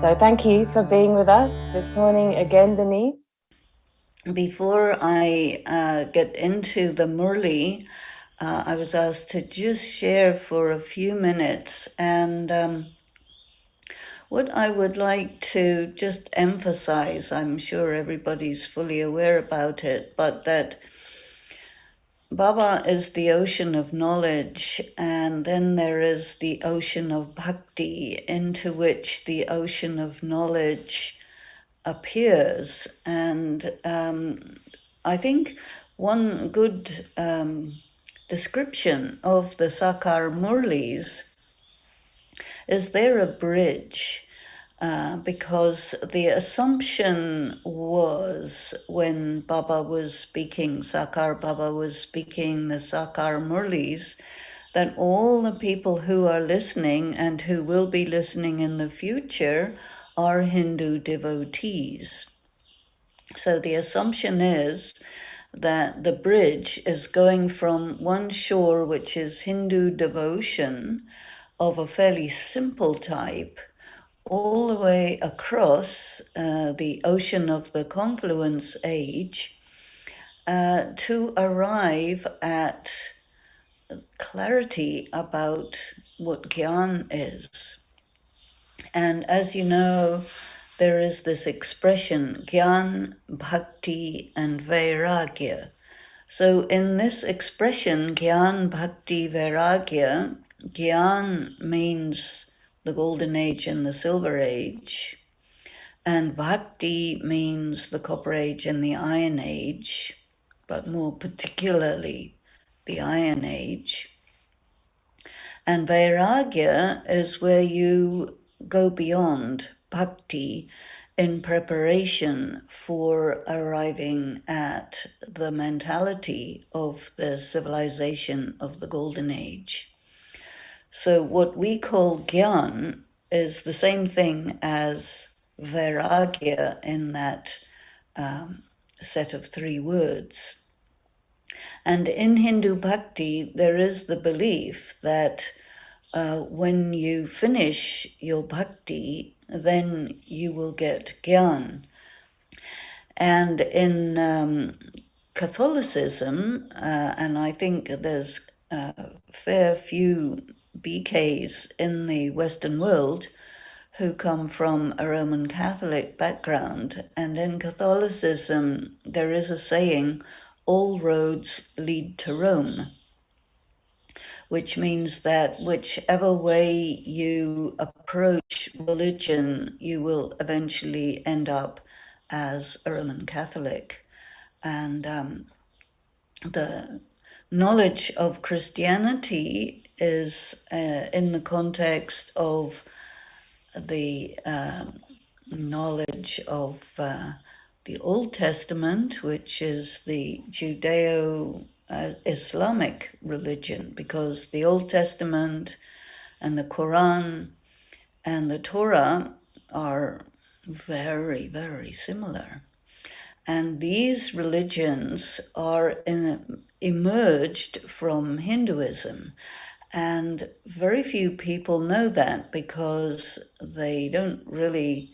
So thank you for being with us this morning again, Denise. Before I get into the Murli, I was asked to just share for a few minutes. And what I would like to just emphasize, I'm sure everybody's fully aware about it, but that Baba is the ocean of knowledge, and then there is the ocean of Bhakti, into which the ocean of knowledge appears. And I think one good description of the Sakar Murlis is they're a bridge. Because the assumption was when Baba was speaking, Sakar Baba was speaking the Sakar Murlis, that all the people who are listening and who will be listening in the future are Hindu devotees. So the assumption is that the bridge is going from one shore, which is Hindu devotion of a fairly simple type, all the way across the ocean of the confluence age to arrive at clarity about what Gyan is. And as you know, there is this expression, Gyan, Bhakti, and Vairagya. So in this expression, Gyan, Bhakti, Vairagya, Gyan means the golden age and the silver age, and Bhakti means the copper age and the iron age, but more particularly the iron age. And Vairagya is where you go beyond Bhakti in preparation for arriving at the mentality of the civilization of the Golden Age. So what we call Gyan is the same thing as Vairagya in that set of three words. And in Hindu Bhakti, there is the belief that when you finish your Bhakti, then you will get Gyan. And in Catholicism, and I think there's a fair few BKs in the Western world who come from a Roman Catholic background, and in Catholicism there is a saying, all roads lead to Rome, which means that whichever way you approach religion, you will eventually end up as a Roman Catholic. And the knowledge of Christianity is in the context of the knowledge of the Old Testament, which is the Judeo-Islamic religion, because the Old Testament and the Quran and the Torah are very, very similar. And these religions are emerged from Hinduism. And very few people know that because they don't really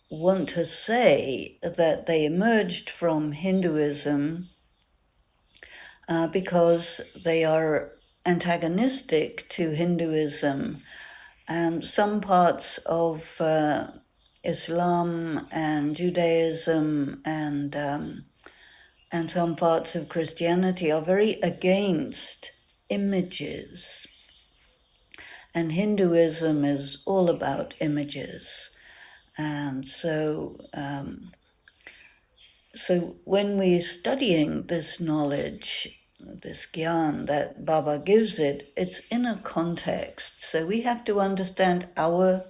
want to say that they emerged from Hinduism because they are antagonistic to Hinduism. And some parts of Islam and Judaism and some parts of Christianity are very against images. And Hinduism is all about images. And so when we're studying this knowledge, this Gyan that Baba gives it, it's in a context. So we have to understand our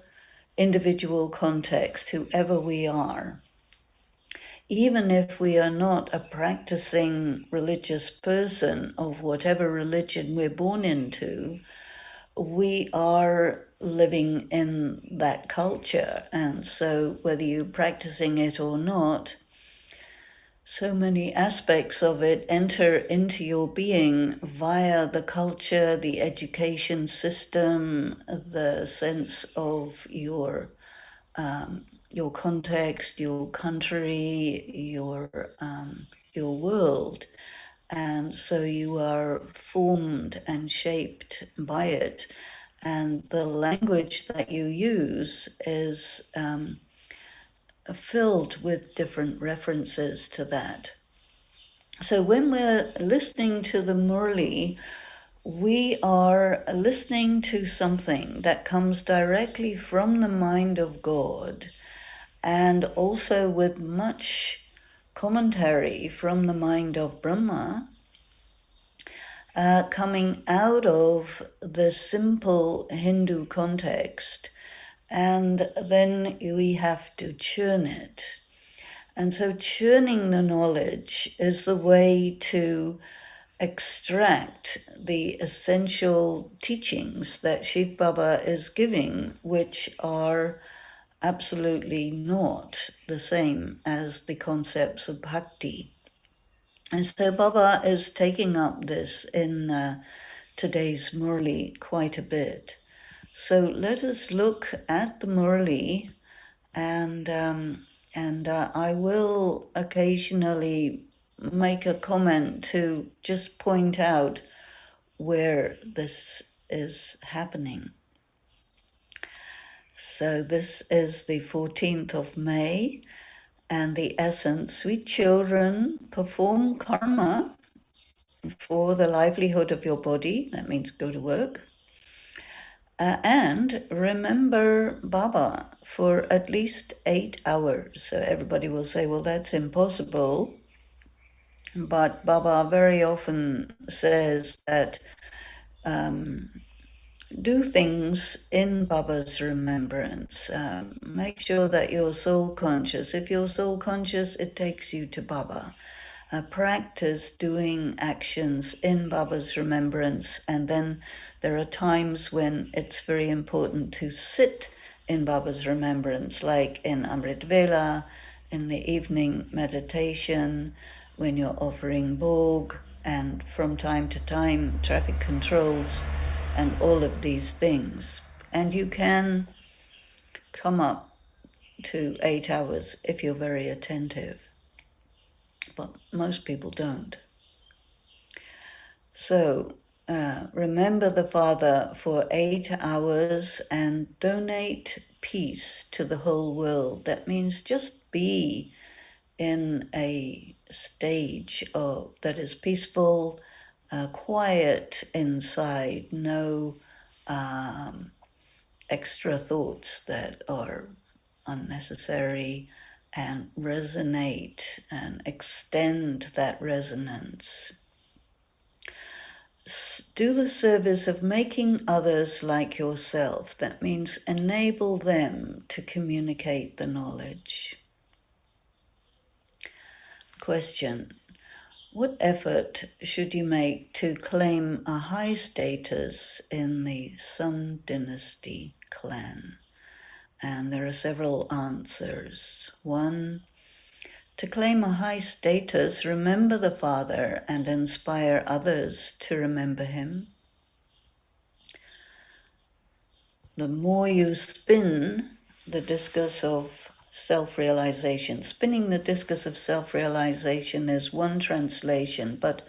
individual context, whoever we are. Even if we are not a practicing religious person of whatever religion we're born into, we are living in that culture. And so whether you're practicing it or not, so many aspects of it enter into your being via the culture, the education system, the sense of your your context, your country, your world. And so you are formed and shaped by it. And the language that you use is filled with different references to that. So when we're listening to the Murli, we are listening to something that comes directly from the mind of God, and also with much commentary from the mind of Brahma, coming out of the simple Hindu context, and then we have to churn it. And so churning the knowledge is the way to extract the essential teachings that Shiv Baba is giving, which are absolutely not the same as the concepts of Bhakti. And so Baba is taking up this in today's Murli quite a bit. So let us look at the Murli, and I will occasionally make a comment to just point out where this is happening. So this is the 14th of May, and the essence: sweet children, perform karma for the livelihood of your body. That means go to work. And remember Baba for at least 8 hours. So everybody will say, well, that's impossible. But Baba very often says that do things in Baba's remembrance. Make sure that you're soul conscious. If you're soul conscious, it takes you to Baba. Practice doing actions in Baba's remembrance, and then there are times when it's very important to sit in Baba's remembrance, like in Amrit Vela, in the evening meditation, when you're offering bhog, and from time to time traffic controls, and all of these things. And you can come up to 8 hours if you're very attentive, but most people don't. So remember the Father for 8 hours and donate peace to the whole world. That means just be in a stage that is peaceful, quiet inside, no extra thoughts that are unnecessary, and resonate and extend that resonance. Do the service of making others like yourself. That means enable them to communicate the knowledge. Question: what effort should you make to claim a high status in the Sun Dynasty clan? And there are several answers. 1, to claim a high status, remember the Father and inspire others to remember him. The more you spin the discus of self-realization, spinning the discus of self-realization is one translation, but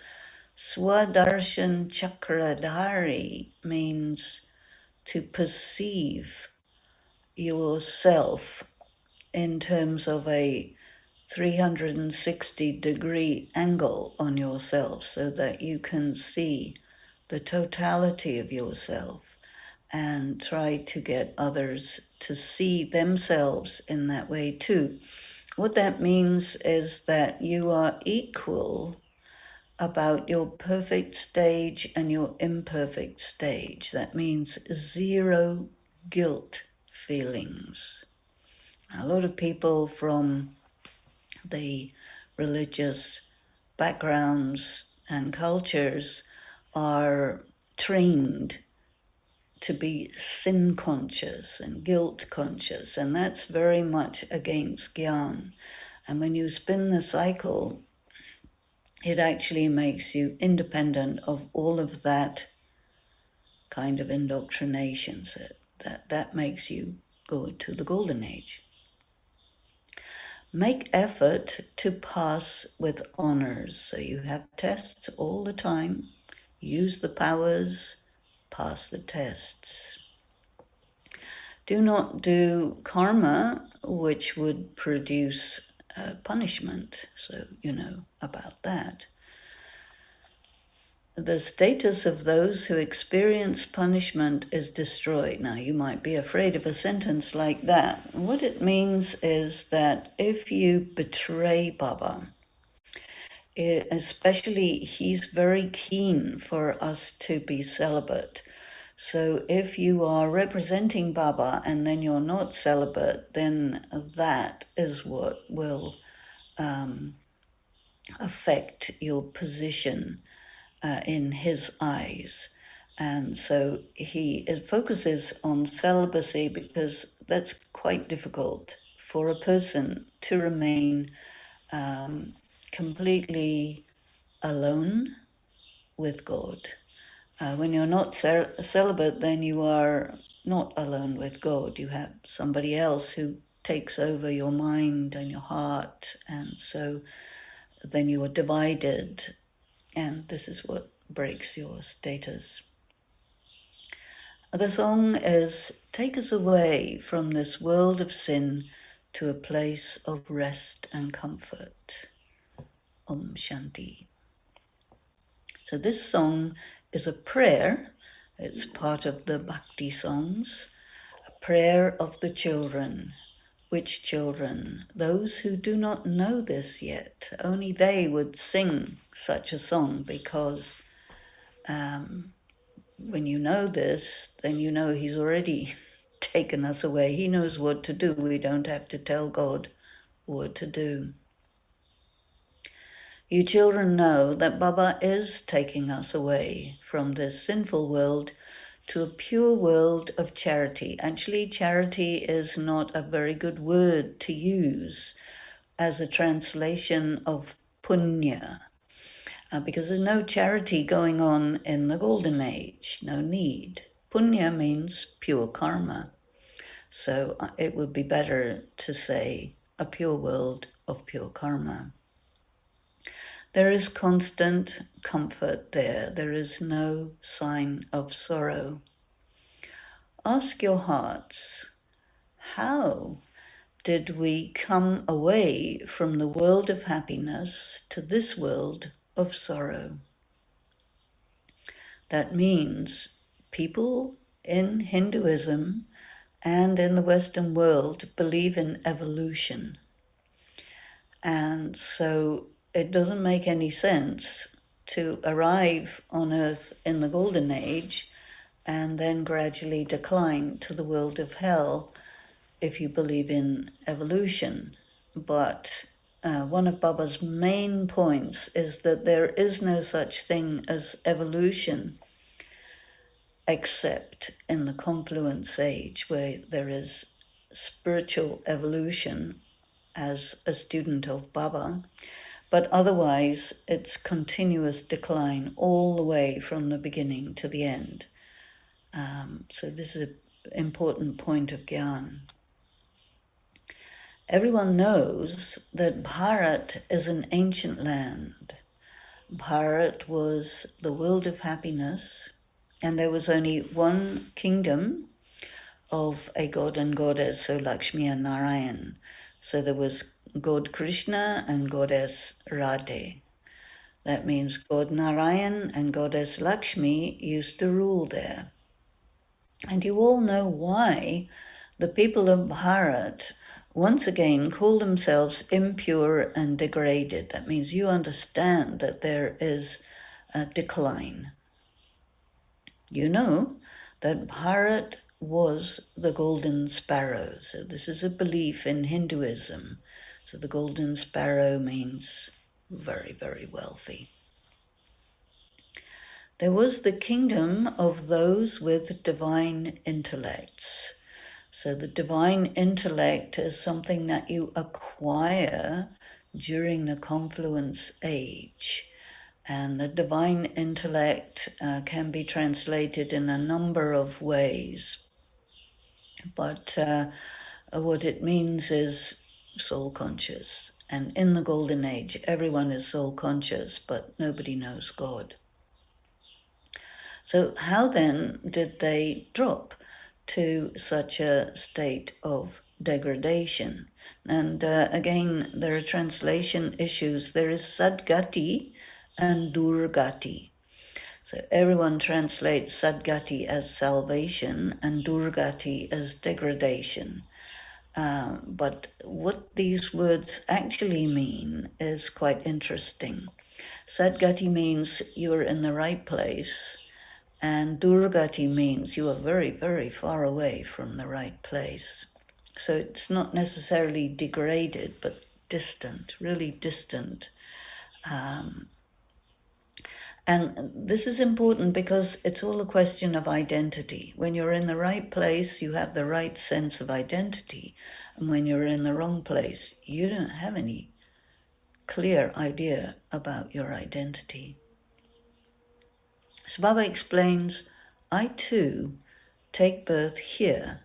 Swadarshan Chakradhari means to perceive yourself in terms of a 360-degree angle on yourself, so that you can see the totality of yourself and try to get others to see themselves in that way too. What that means is that you are equal about your perfect stage and your imperfect stage. That means zero guilt feelings. A lot of people from the religious backgrounds and cultures are trained to be sin conscious and guilt conscious, and that's very much against Gyan. And when you spin the cycle, it actually makes you independent of all of that kind of indoctrination. So that makes you go to the Golden Age. Make effort to pass with honors. So you have tests all the time. Use the powers, pass the tests. Do not do karma, which would produce punishment. So you know about that. The status of those who experience punishment is destroyed. Now, you might be afraid of a sentence like that. What it means is that if you betray Baba, especially he's very keen for us to be celibate. So if you are representing Baba and then you're not celibate, then that is what will affect your position in his eyes. And so he focuses on celibacy because that's quite difficult for a person to remain completely alone with God. When you're not celibate, then you are not alone with God. You have somebody else who takes over your mind and your heart, and so then you are divided, and this is what breaks your status. The song is, take us away from this world of sin to a place of rest and comfort. Om Shanti. So this song is a prayer. It's part of the Bhakti songs, a prayer of the children. Which children? Those who do not know this yet. Only they would sing such a song because when you know this, then you know he's already taken us away. He knows what to do. We don't have to tell God what to do. You children know that Baba is taking us away from this sinful world to a pure world of charity. Actually, charity is not a very good word to use as a translation of punya, because there's no charity going on in the Golden Age, no need. Punya means pure karma. So it would be better to say a pure world of pure karma. There is constant comfort there. There is no sign of sorrow. Ask your hearts, how did we come away from the world of happiness to this world of sorrow? That means people in Hinduism and in the Western world believe in evolution. And so it doesn't make any sense to arrive on Earth in the Golden Age and then gradually decline to the world of hell if you believe in evolution. But one of Baba's main points is that there is no such thing as evolution except in the confluence age, where there is spiritual evolution as a student of Baba, but otherwise it's continuous decline all the way from the beginning to the end. So this is an important point of Gyan. Everyone knows that Bharat is an ancient land. Bharat was the world of happiness, and there was only one kingdom of a god and goddess, so Lakshmi and Narayan. So there was God Krishna and goddess Radhe. That means God Narayan and goddess Lakshmi used to rule there. And you all know why the people of Bharat once again call themselves impure and degraded. That means you understand that there is a decline. You know that Bharat was the golden sparrow. So this is a belief in Hinduism. So the golden sparrow means very, very wealthy. There was the kingdom of those with divine intellects. So the divine intellect is something that you acquire during the confluence age. And the divine intellect can be translated in a number of ways. But what it means is soul conscious. And in the Golden Age, everyone is soul conscious, but nobody knows God. So how then did they drop to such a state of degradation? And again, there are translation issues. There is sadgati and durgati. So everyone translates sadgati as salvation and durgati as degradation. But what these words actually mean is quite interesting. Sadgati means you're in the right place, and durgati means you are very, very far away from the right place. So it's not necessarily degraded, but distant, really distant. And this is important because it's all a question of identity. When you're in the right place, you have the right sense of identity. And when you're in the wrong place, you don't have any clear idea about your identity. So Baba explains, I too take birth here,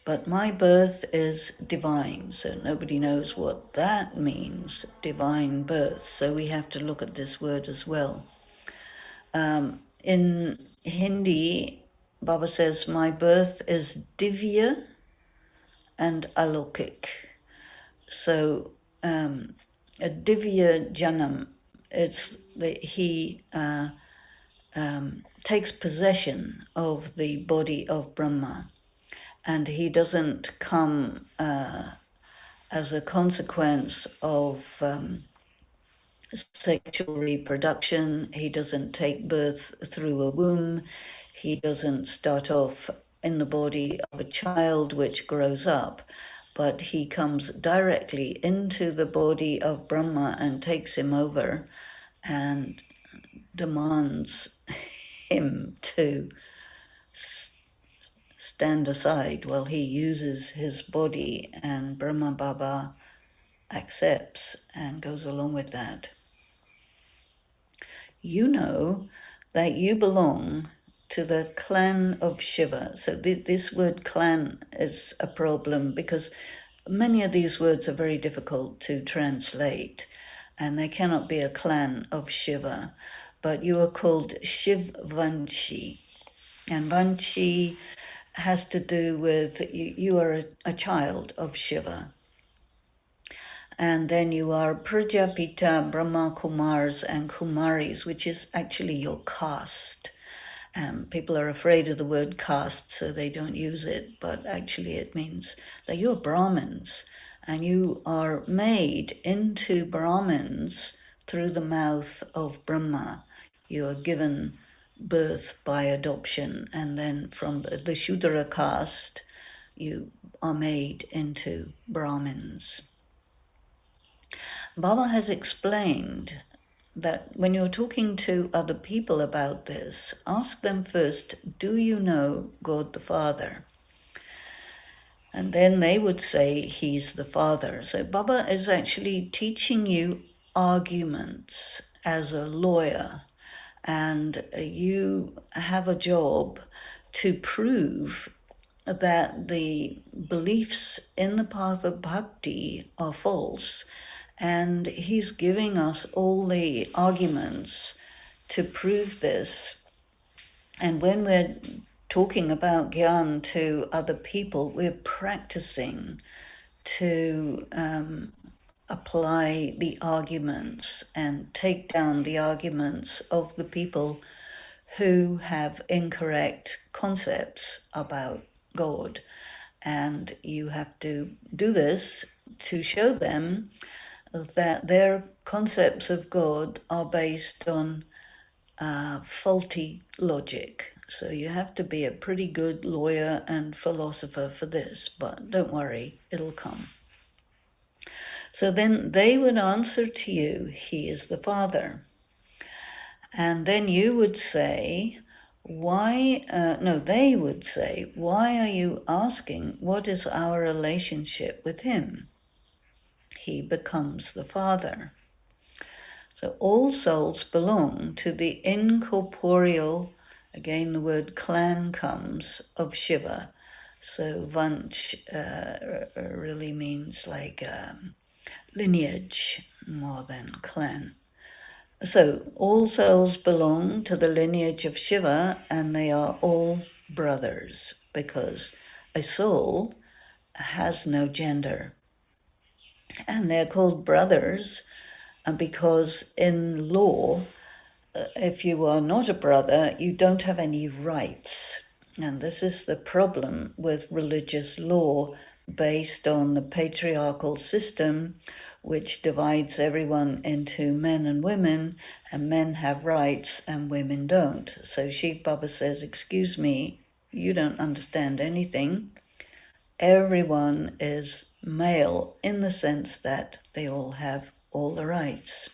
but my birth is divine. So nobody knows what that means, divine birth. So we have to look at this word as well. In Hindi, Baba says, my birth is divya and alokik. So a divya janam, it's that he takes possession of the body of Brahma, and he doesn't come as a consequence of sexual reproduction. He doesn't take birth through a womb. He doesn't start off in the body of a child which grows up, but he comes directly into the body of Brahma and takes him over and demands him to stand aside while he uses his body, and Brahma Baba accepts and goes along with that. You know that you belong to the clan of Shiva. So this word clan is a problem because many of these words are very difficult to translate, and there cannot be a clan of Shiva, but you are called Shiv Vanshi. And Vanshi has to do with you are a child of Shiva. And then you are Prajapita, Brahma Kumars and Kumaris, which is actually your caste. People are afraid of the word caste, so they don't use it, but actually it means that you're Brahmins, and you are made into Brahmins through the mouth of Brahma. You are given birth by adoption, and then from the Shudra caste, you are made into Brahmins. Baba has explained that when you're talking to other people about this, ask them first, do you know God the Father? And then they would say, he's the Father. So Baba is actually teaching you arguments as a lawyer, and you have a job to prove that the beliefs in the path of bhakti are false, and he's giving us all the arguments to prove this. And when we're talking about Gyan to other people, we're practicing to apply the arguments and take down the arguments of the people who have incorrect concepts about God. And you have to do this to show them that their concepts of God are based on faulty logic. So you have to be a pretty good lawyer and philosopher for this, but don't worry, it'll come. So then they would answer to you, he is the Father. And then you would say, they would say, why are you asking what is our relationship with him? He becomes the Father. So all souls belong to the incorporeal, again the word clan comes, of Shiva. So Vanch really means like lineage more than clan. So all souls belong to the lineage of Shiva, and they are all brothers, because a soul has no gender. And they're called brothers because in law, if you are not a brother, you don't have any rights. And this is the problem with religious law based on the patriarchal system, which divides everyone into men and women, and men have rights and women don't. So Shiv Baba says, excuse me, you don't understand anything. Everyone is male in the sense that they all have all the rights.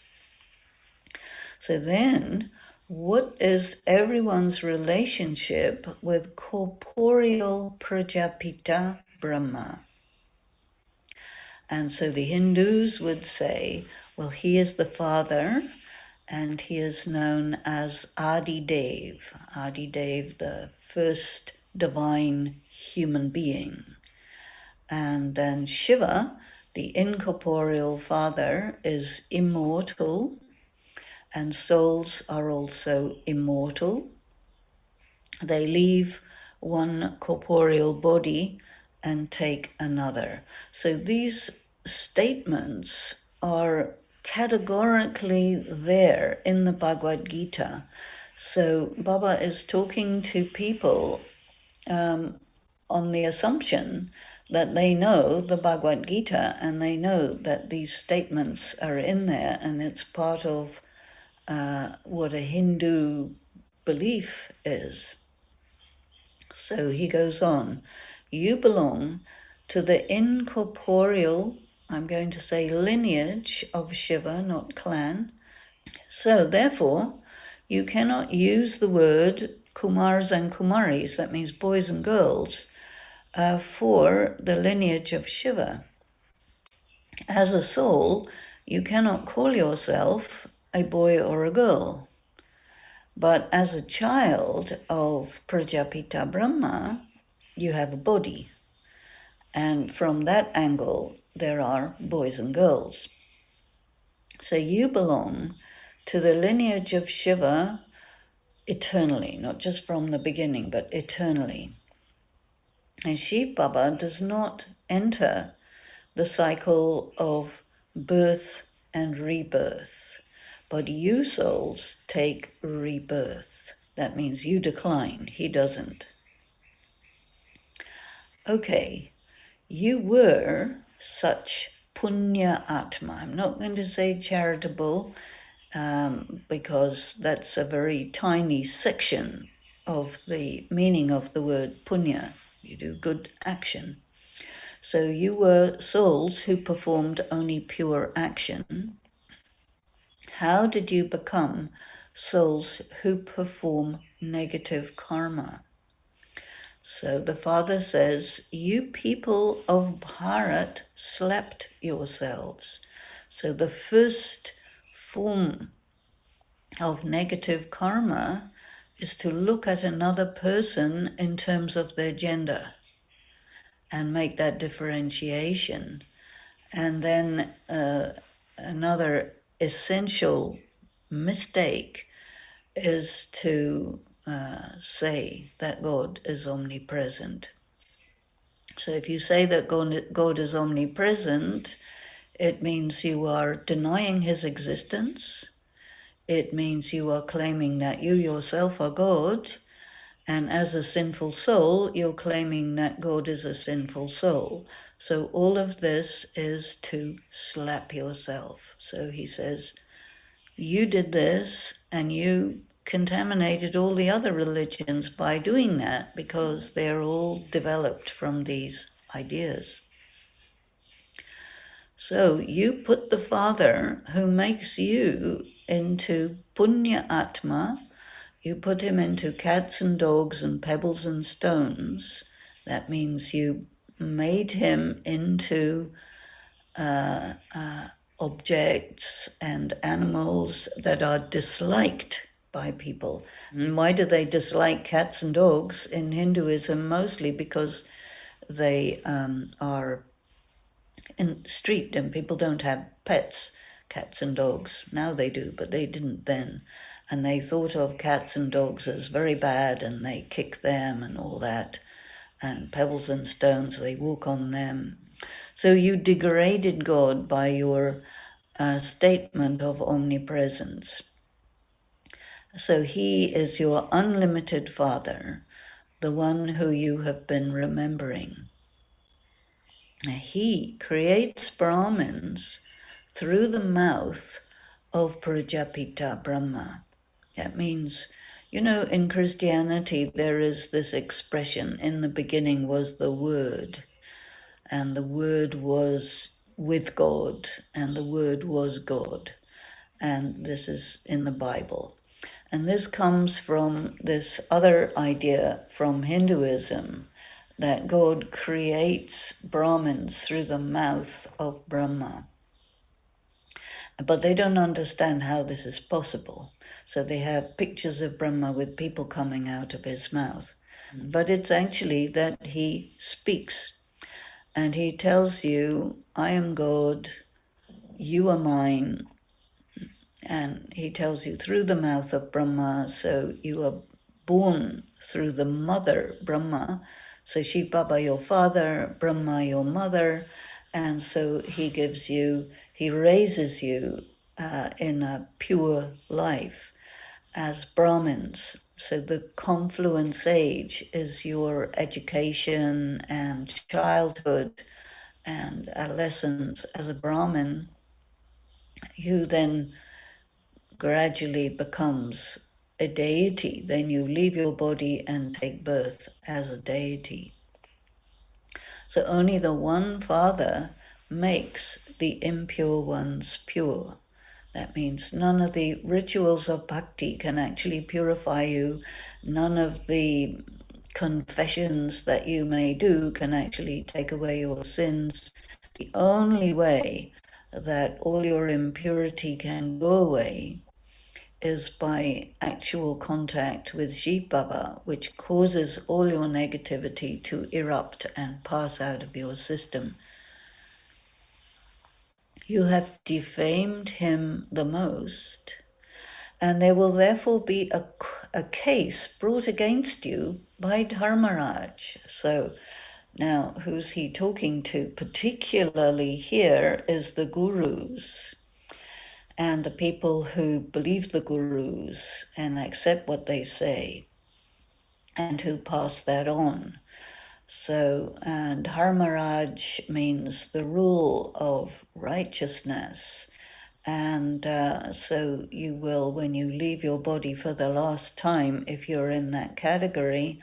So then, what is everyone's relationship with corporeal Prajapita Brahma? And so the Hindus would say, well, he is the father, and he is known as Adi Dev. Adi Dev, the first divine human being. And then Shiva, the incorporeal father, is immortal, and souls are also immortal. They leave one corporeal body and take another. So these statements are categorically there in the Bhagavad Gita. So Baba is talking to people on the assumption that they know the Bhagavad Gita, and they know that these statements are in there, and it's part of what a Hindu belief is. So he goes on, you belong to the incorporeal, I'm going to say lineage of Shiva, not clan. So therefore, you cannot use the word Kumars and Kumaris, that means boys and girls, for the lineage of Shiva. As a soul, you cannot call yourself a boy or a girl. But as a child of Prajapita Brahma, you have a body. And from that angle, there are boys and girls. So you belong to the lineage of Shiva eternally, not just from the beginning, but eternally. And Shiv Baba does not enter the cycle of birth and rebirth, but you souls take rebirth. That means you decline, he doesn't. Okay, you were such punya atma. I'm not going to say charitable because that's a very tiny section of the meaning of the word punya. You do good action. So you were souls who performed only pure action. How did you become souls who perform negative karma? So the father says, you people of Bharat slept yourselves. So the first form of negative karma is to look at another person in terms of their gender and make that differentiation. And then another essential mistake is to say that God is omnipresent. So if you say that God is omnipresent, it means you are denying his existence. It means you are claiming that you yourself are God, and as a sinful soul, you're claiming that God is a sinful soul. So all of this is to slap yourself. So he says, you did this and you contaminated all the other religions by doing that because they're all developed from these ideas. So you put the Father who makes you into Punya Atma, you put him into cats and dogs and pebbles and stones. That means you made him into objects and animals that are disliked by people. And why do they dislike cats and dogs in Hinduism? Mostly because they are in street and people don't have pets, cats and dogs. Now they do, but they didn't then. And they thought of cats and dogs as very bad, and they kick them and all that. And pebbles and stones, they walk on them. So you degraded God by your statement of omnipresence. So he is your unlimited Father, the one who you have been remembering. He creates Brahmins through the mouth of Prajapita Brahma. That means, you know, in Christianity there is this expression, in the beginning was the Word, and the Word was with God, and the Word was God. And this is in the Bible. And this comes from this other idea from Hinduism, that God creates Brahmins through the mouth of Brahma. But they don't understand how this is possible. So they have pictures of Brahma with people coming out of his mouth. But it's actually that he speaks. And he tells you, I am God, you are mine. And he tells you through the mouth of Brahma, so you are born through the mother Brahma. So Shiv Baba your father, Brahma your mother, and so he raises you in a pure life as Brahmins. So the confluence age is your education and childhood and adolescence as a Brahmin. You then gradually becomes a deity. Then you leave your body and take birth as a deity. So only the one Father makes the impure ones pure. That means none of the rituals of Bhakti can actually purify you. None of the confessions that you may do can actually take away your sins. The only way that all your impurity can go away is by actual contact with Shiv Baba, which causes all your negativity to erupt and pass out of your system. You have defamed him the most, and there will therefore be a case brought against you by Dharmaraj. So now, who's he talking to? Particularly here is the gurus and the people who believe the gurus and accept what they say and who pass that on. So, and Dharmaraj means the rule of righteousness. And so you will, when you leave your body for the last time, if you're in that category,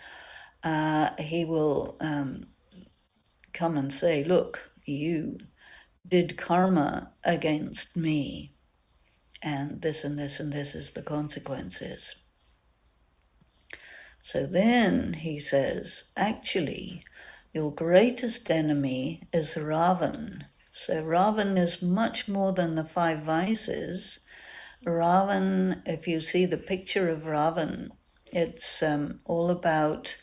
he will come and say, look, you did karma against me, and this and this and this is the consequences. So then he says, actually, your greatest enemy is Ravan. So Ravan is much more than the 5 vices. Ravan, if you see the picture of Ravan, it's all about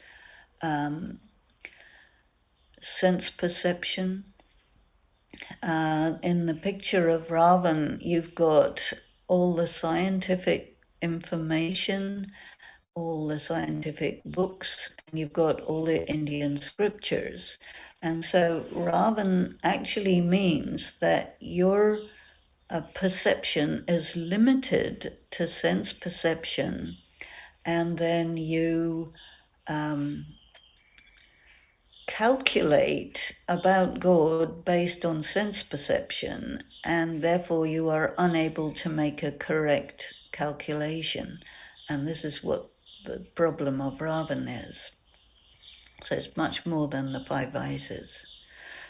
sense perception. In the picture of Ravan, you've got all the scientific information, all the scientific books, and you've got all the Indian scriptures. And so Ravan actually means that your perception is limited to sense perception, and then you calculate about God based on sense perception, and therefore you are unable to make a correct calculation. And this is what the problem of Ravan is. So it's much more than the 5 vices.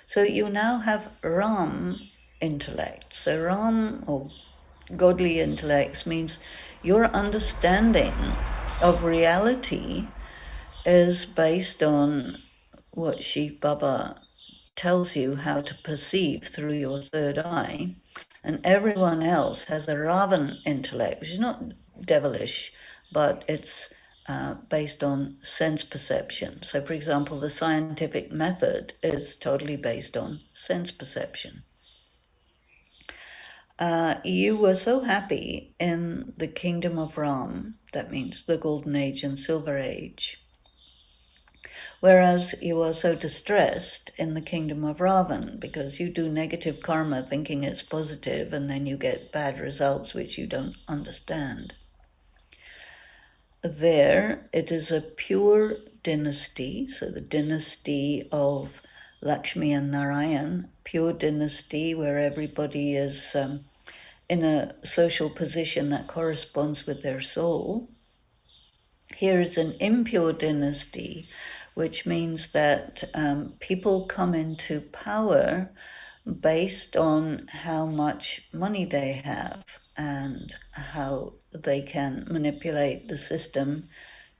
So you now have Ram intellect. So Ram, or godly intellects, means your understanding of reality is based on what Shiv Baba tells you how to perceive through your 3rd eye, and everyone else has a Ravan intellect, which is not devilish, but it's based on sense perception. So, for example, the scientific method is totally based on sense perception. You were so happy in the kingdom of Ram, that means the Golden Age and Silver Age, whereas you are so distressed in the kingdom of Ravan because you do negative karma thinking it's positive and then you get bad results which you don't understand. There, it is a pure dynasty, so the dynasty of Lakshmi and Narayan, pure dynasty where everybody is in a social position that corresponds with their soul. Here is an impure dynasty, which means that people come into power based on how much money they have and how they can manipulate the system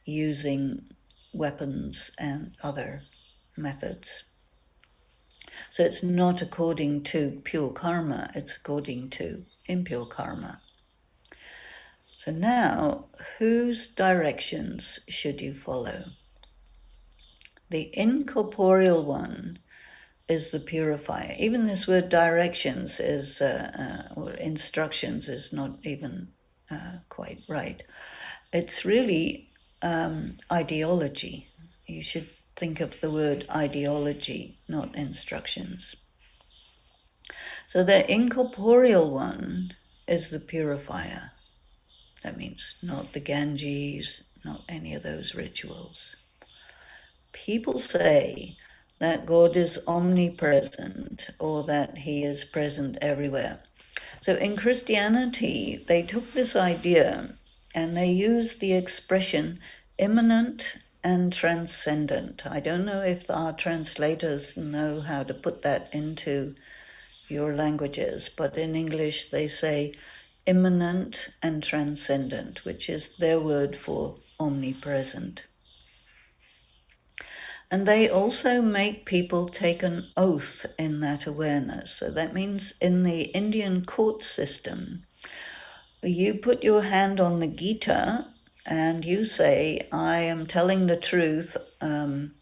using weapons and other methods. So it's not according to pure karma, it's according to impure karma. So now, whose directions should you follow? The incorporeal one is the purifier. Even this word directions is, or instructions is not even quite right. It's really ideology. You should think of the word ideology, not instructions. So the incorporeal one is the purifier. That means not the Ganges, not any of those rituals. People say that God is omnipresent or that he is present everywhere. So in Christianity, they took this idea and they used the expression immanent and transcendent. I don't know if our translators know how to put that into your languages, but in English they say immanent and transcendent, which is their word for omnipresent. And they also make people take an oath in that awareness. So that means in the Indian court system, you put your hand on the Gita and you say, I am telling the truth on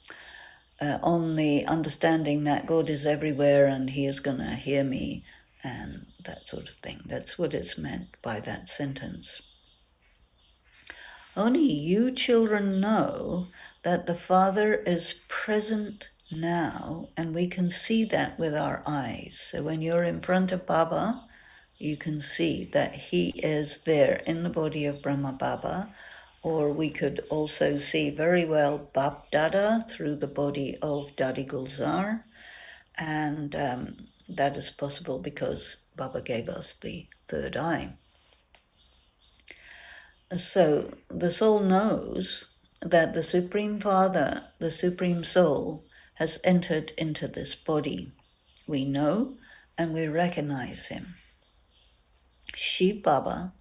the understanding that God is everywhere and he is going to hear me and that sort of thing. That's what is meant by that sentence. Only you children know that the Father is present now, and we can see that with our eyes. So when you're in front of Baba, you can see that he is there in the body of Brahma Baba, or we could also see very well Bap Dada through the body of Dadi Gulzar, and that is possible because Baba gave us the third eye. So the soul knows that the Supreme Father, the Supreme Soul, has entered into this body. We know and we recognize him. Shiv Baba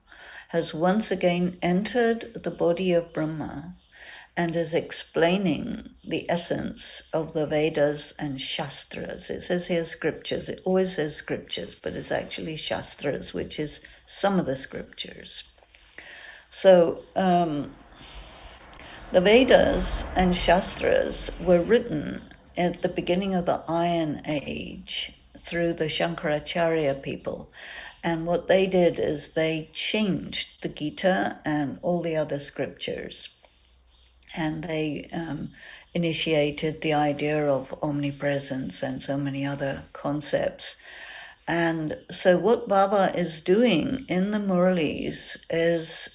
has once again entered the body of Brahma and is explaining the essence of the Vedas and Shastras. It says here scriptures. It always says scriptures, but it's actually Shastras, which is some of the scriptures. So the Vedas and Shastras were written at the beginning of the Iron Age through the Shankaracharya people. And what they did is they changed the Gita and all the other scriptures. And they initiated the idea of omnipresence and so many other concepts. And so what Baba is doing in the Murlis is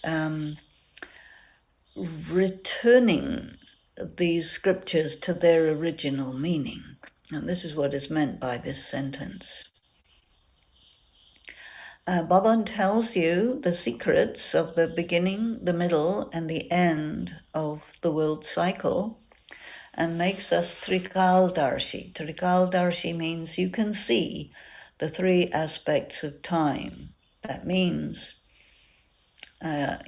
returning these scriptures to their original meaning. And this is what is meant by this sentence. Baba tells you the secrets of the beginning, the middle, and the end of the world cycle and makes us Trikaldarshi. Trikaldarshi means you can see the three aspects of time. That means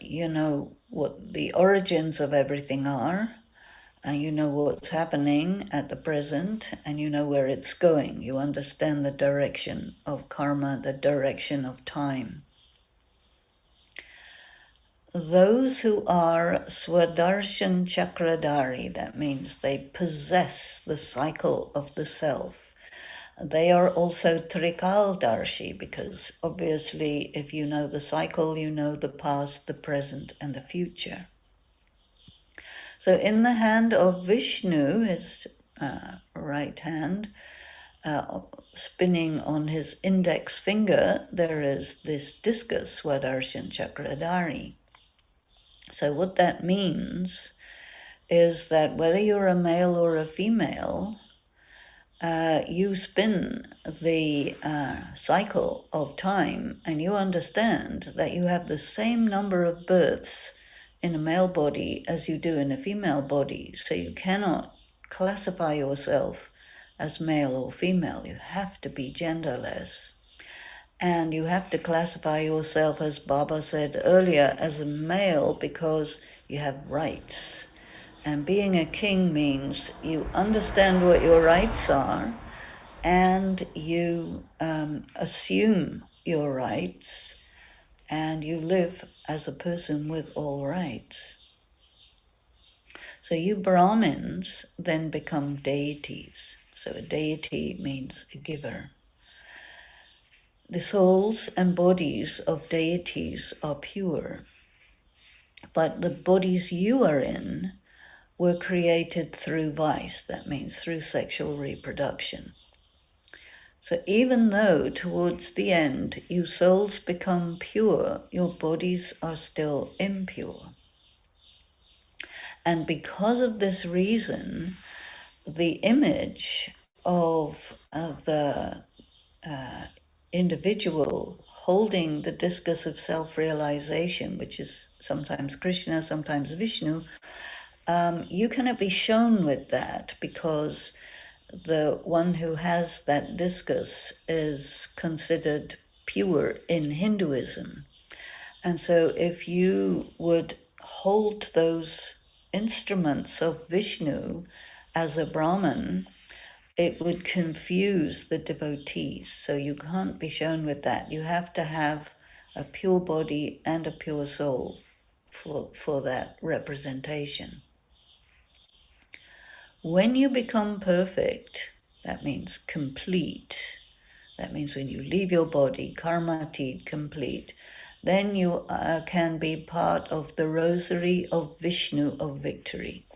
you know what the origins of everything are, and you know what's happening at the present, and you know where it's going. You understand the direction of karma, the direction of time. those who are Swadarshan Chakradari, that means they possess the cycle of the self. They are also Trikaldarshi, because obviously if you know the cycle, you know the past, the present, and the future. So in the hand of Vishnu, his right hand, spinning on his index finger, there is this discus, Swadarshan Chakradari. So what that means is that whether you're a male or a female, you spin the cycle of time, and you understand that you have the same number of births in a male body as you do in a female body. So you cannot classify yourself as male or female. You have to be genderless. And you have to classify yourself, as Baba said earlier, as a male because you have rights. And being a king means you understand what your rights are, and you assume your rights, and you live as a person with all rights. So you Brahmins then become deities. So a deity means a giver. The souls and bodies of deities are pure, but the bodies you are in were created through vice, that means through sexual reproduction. So even though towards the end you souls become pure, your bodies are still impure. And because of this reason, the image of the individual holding the discus of self-realization, which is sometimes Krishna, sometimes Vishnu, you cannot be shown with that, because the one who has that discus is considered pure in Hinduism. And so if you would hold those instruments of Vishnu as a Brahmin, it would confuse the devotees. So you can't be shown with that. You have to have a pure body and a pure soul for that representation. When you become perfect, that means complete. That means when you leave your body, karmatid, complete, then you can be part of the rosary of Vishnu of victory.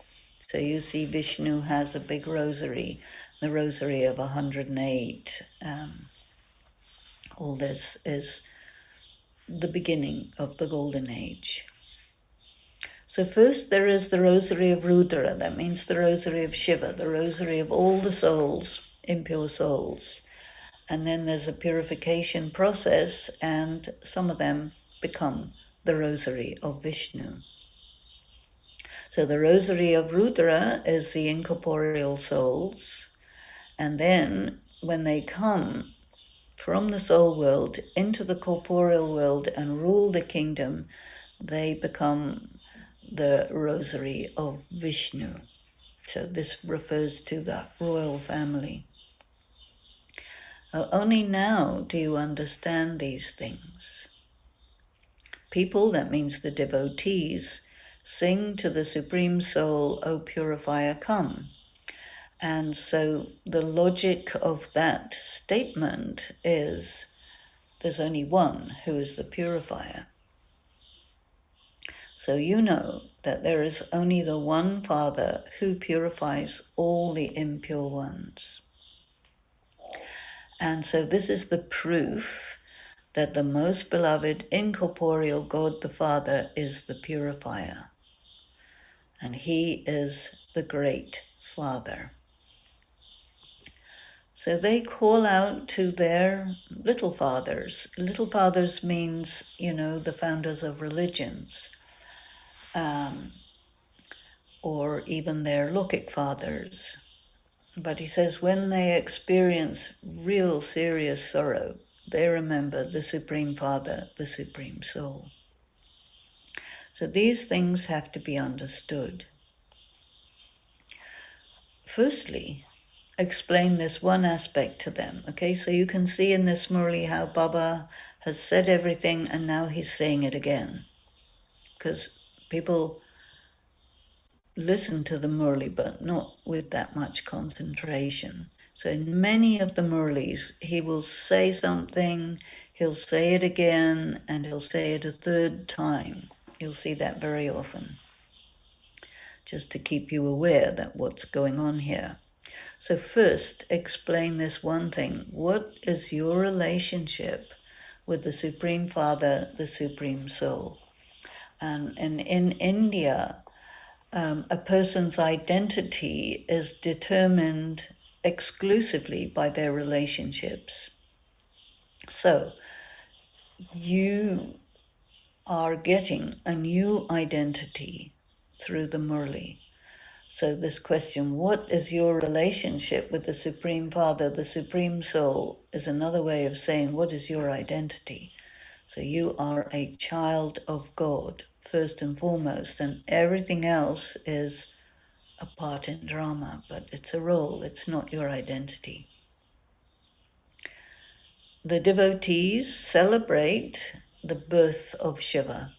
So you see Vishnu has a big rosary, the rosary of 108. All this is the beginning of the golden age. So first there is the rosary of Rudra, that means the rosary of Shiva, the rosary of all the souls, impure souls. And then there's a purification process, and some of them become the rosary of Vishnu. So the rosary of Rudra is the incorporeal souls, and then when they come from the soul world into the corporeal world and rule the kingdom, they become the rosary of Vishnu. So this refers to the royal family. Only now do you understand these things. People, that means the devotees, sing to the Supreme Soul, O Purifier, come. And so the logic of that statement is there's only one who is the purifier. So you know that there is only the one Father who purifies all the impure ones. And so this is the proof that the most beloved incorporeal God the Father is the purifier. And he is the great Father. So they call out to their little fathers. Little fathers means, the founders of religions. Or even their Lokic fathers. But he says when they experience real serious sorrow, they remember the Supreme Father, the Supreme Soul. So these things have to be understood. Firstly, explain this one aspect to them. Okay, so you can see in this Murli how Baba has said everything and now he's saying it again. because people listen to the Murli, but not with that much concentration. So in many of the Murlis, he will say something, he'll say it again, and he'll say it a third time. You'll see that very often, just to keep you aware that what's going on here. So first, explain this one thing. What is your relationship with the Supreme Father, the Supreme Soul? And in India, a person's identity is determined exclusively by their relationships. So you are getting a new identity through the Murli. So this question, what is your relationship with the Supreme Father, the Supreme Soul, is another way of saying, what is your identity? So you are a child of God, first and foremost, and everything else is a part in drama, but it's a role, it's not your identity. The devotees celebrate the birth of Shiva.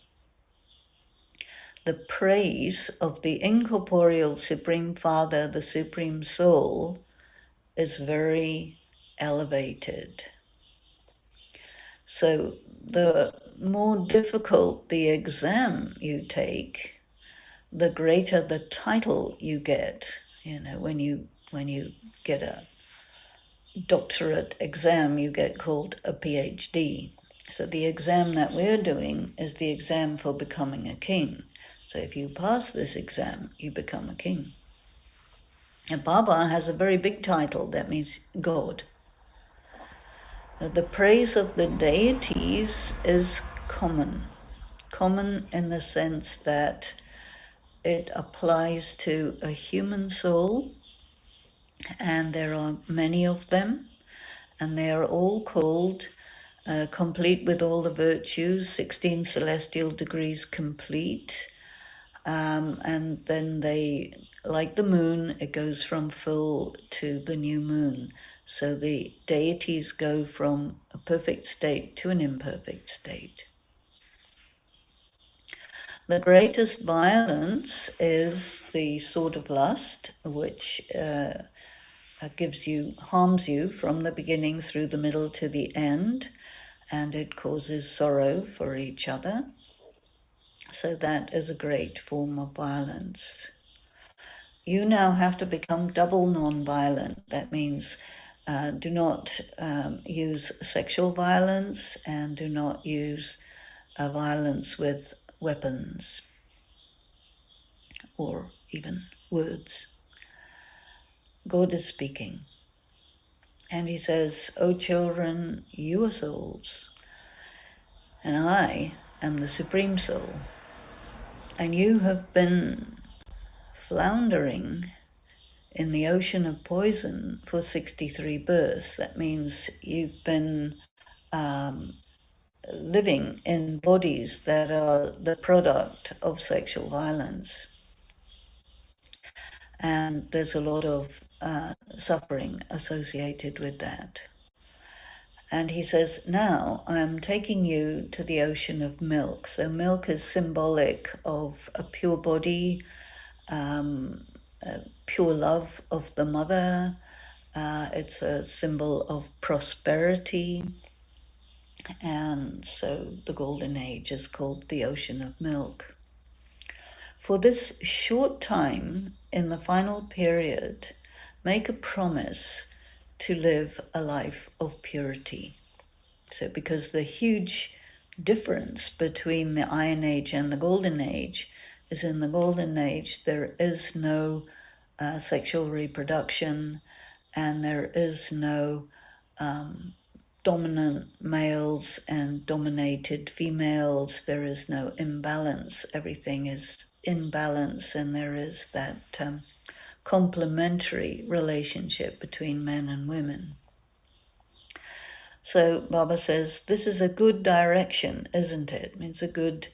The praise of the incorporeal Supreme Father, the Supreme Soul, is very elevated. So the more difficult the exam you take, the greater the title you get. You know, when you get a doctorate exam, you get called a PhD. So the exam that we're doing is the exam for becoming a king. So if you pass this exam, you become a king. And Baba has a very big title, that means God. Now, the praise of the deities is common in the sense that it applies to a human soul, and there are many of them, and they are all called complete with all the virtues, 16 celestial degrees complete. And then they, like the moon, it goes from full to the new moon. So the deities go from a perfect state to an imperfect state. The greatest violence is the sword of lust, which harms you from the beginning through the middle to the end, and it causes sorrow for each other. So that is a great form of violence. You now have to become double non-violent. That means do not use sexual violence and do not use violence with weapons or even words. God is speaking. And he says, "O children, you are souls, and I am the Supreme Soul. And you have been floundering in the ocean of poison for 63 births. That means you've been living in bodies that are the product of sexual violence. And there's a lot of suffering associated with that." And he says, now I'm taking you to the ocean of milk. So milk is symbolic of a pure body, pure love of the mother. It's a symbol of prosperity. And so the golden age is called the ocean of milk. For this short time in the final period, make a promise to live a life of purity. So because the huge difference between the Iron Age and the Golden Age is in the Golden Age there is no sexual reproduction, and there is no dominant males and dominated females. There is no imbalance. Everything is in balance, and there is that complementary relationship between men and women. So Baba says, this is a good direction, isn't it? It's a good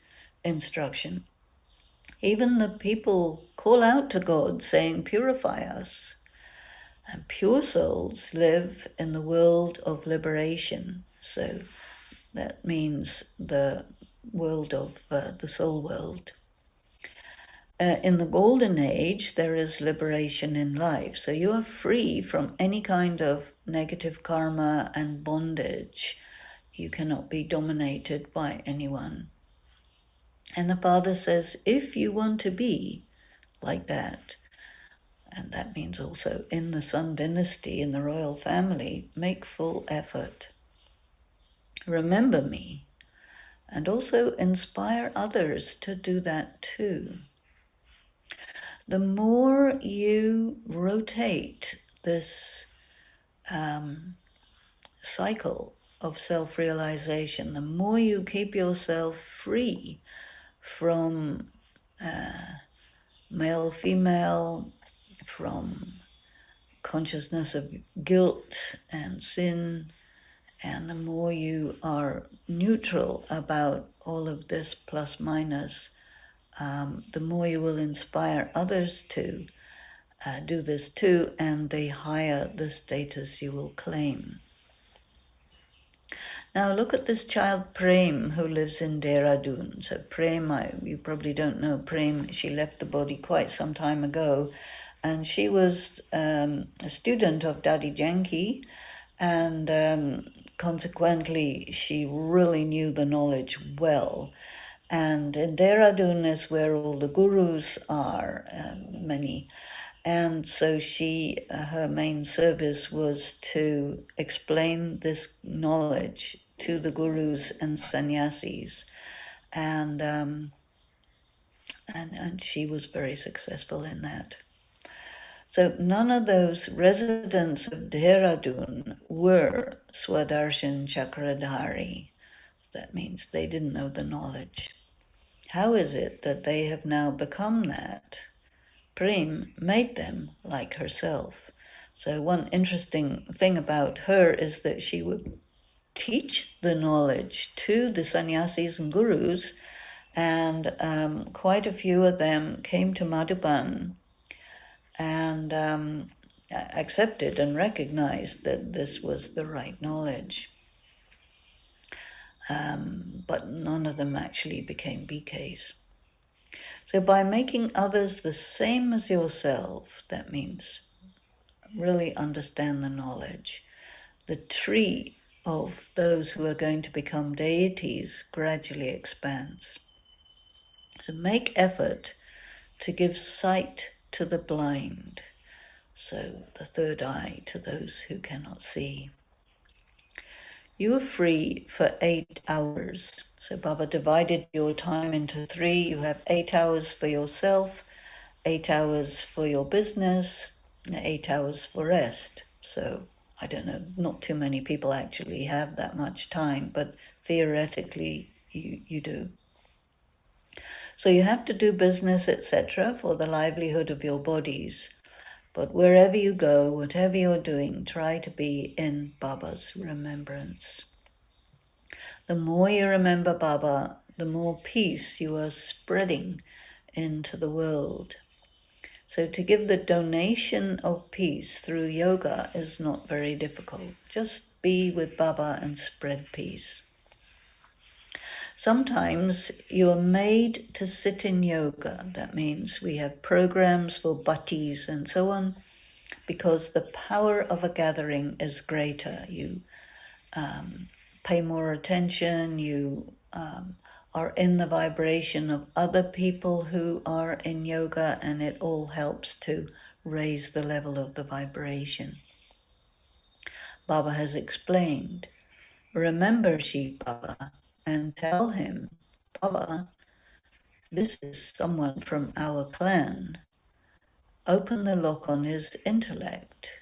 instruction. Even the people call out to God saying, purify us. And pure souls live in the world of liberation. So that means the world of the soul world. In the golden age, there is liberation in life. So you are free from any kind of negative karma and bondage. You cannot be dominated by anyone. And the Father says, if you want to be like that, and that means also in the Sun dynasty, in the royal family, make full effort. Remember me, and also inspire others to do that too. The more you rotate this cycle of self-realization, the more you keep yourself free from male, female, from consciousness of guilt and sin, and the more you are neutral about all of this plus minus, the more you will inspire others to do this too, and the higher the status you will claim. Now look at this child Prem who lives in Dehradun. So Prem, you probably don't know Prem, she left the body quite some time ago, and she was a student of Dadi Janki, and consequently she really knew the knowledge well. And in Dehradun is where all the gurus are, many. And so her main service was to explain this knowledge to the gurus and sannyasis. And she was very successful in that. So none of those residents of Dehradun were Swadarshan Chakradhari. That means they didn't know the knowledge. How is it that they have now become that? Prem made them like herself. So one interesting thing about her is that she would teach the knowledge to the sannyasis and gurus, and quite a few of them came to Madhuban and accepted and recognized that this was the right knowledge. But none of them actually became BKs. So by making others the same as yourself, that means really understand the knowledge. The tree of those who are going to become deities gradually expands. So make effort to give sight to the blind, so the third eye to those who cannot see. You are free for 8 hours. So Baba divided your time into 3. You have 8 hours for yourself, 8 hours for your business, and 8 hours for rest. So I don't know, not too many people actually have that much time, but theoretically you do. So you have to do business, etc., for the livelihood of your bodies. But wherever you go, whatever you're doing, try to be in Baba's remembrance. The more you remember Baba, the more peace you are spreading into the world. So to give the donation of peace through yoga is not very difficult. Just be with Baba and spread peace. Sometimes you are made to sit in yoga. That means we have programs for bhattis and so on, because the power of a gathering is greater. You pay more attention, you are in the vibration of other people who are in yoga, and it all helps to raise the level of the vibration. Baba has explained, remember Shiv Baba and tell him, Baba, this is someone from our clan. Open the lock on his intellect.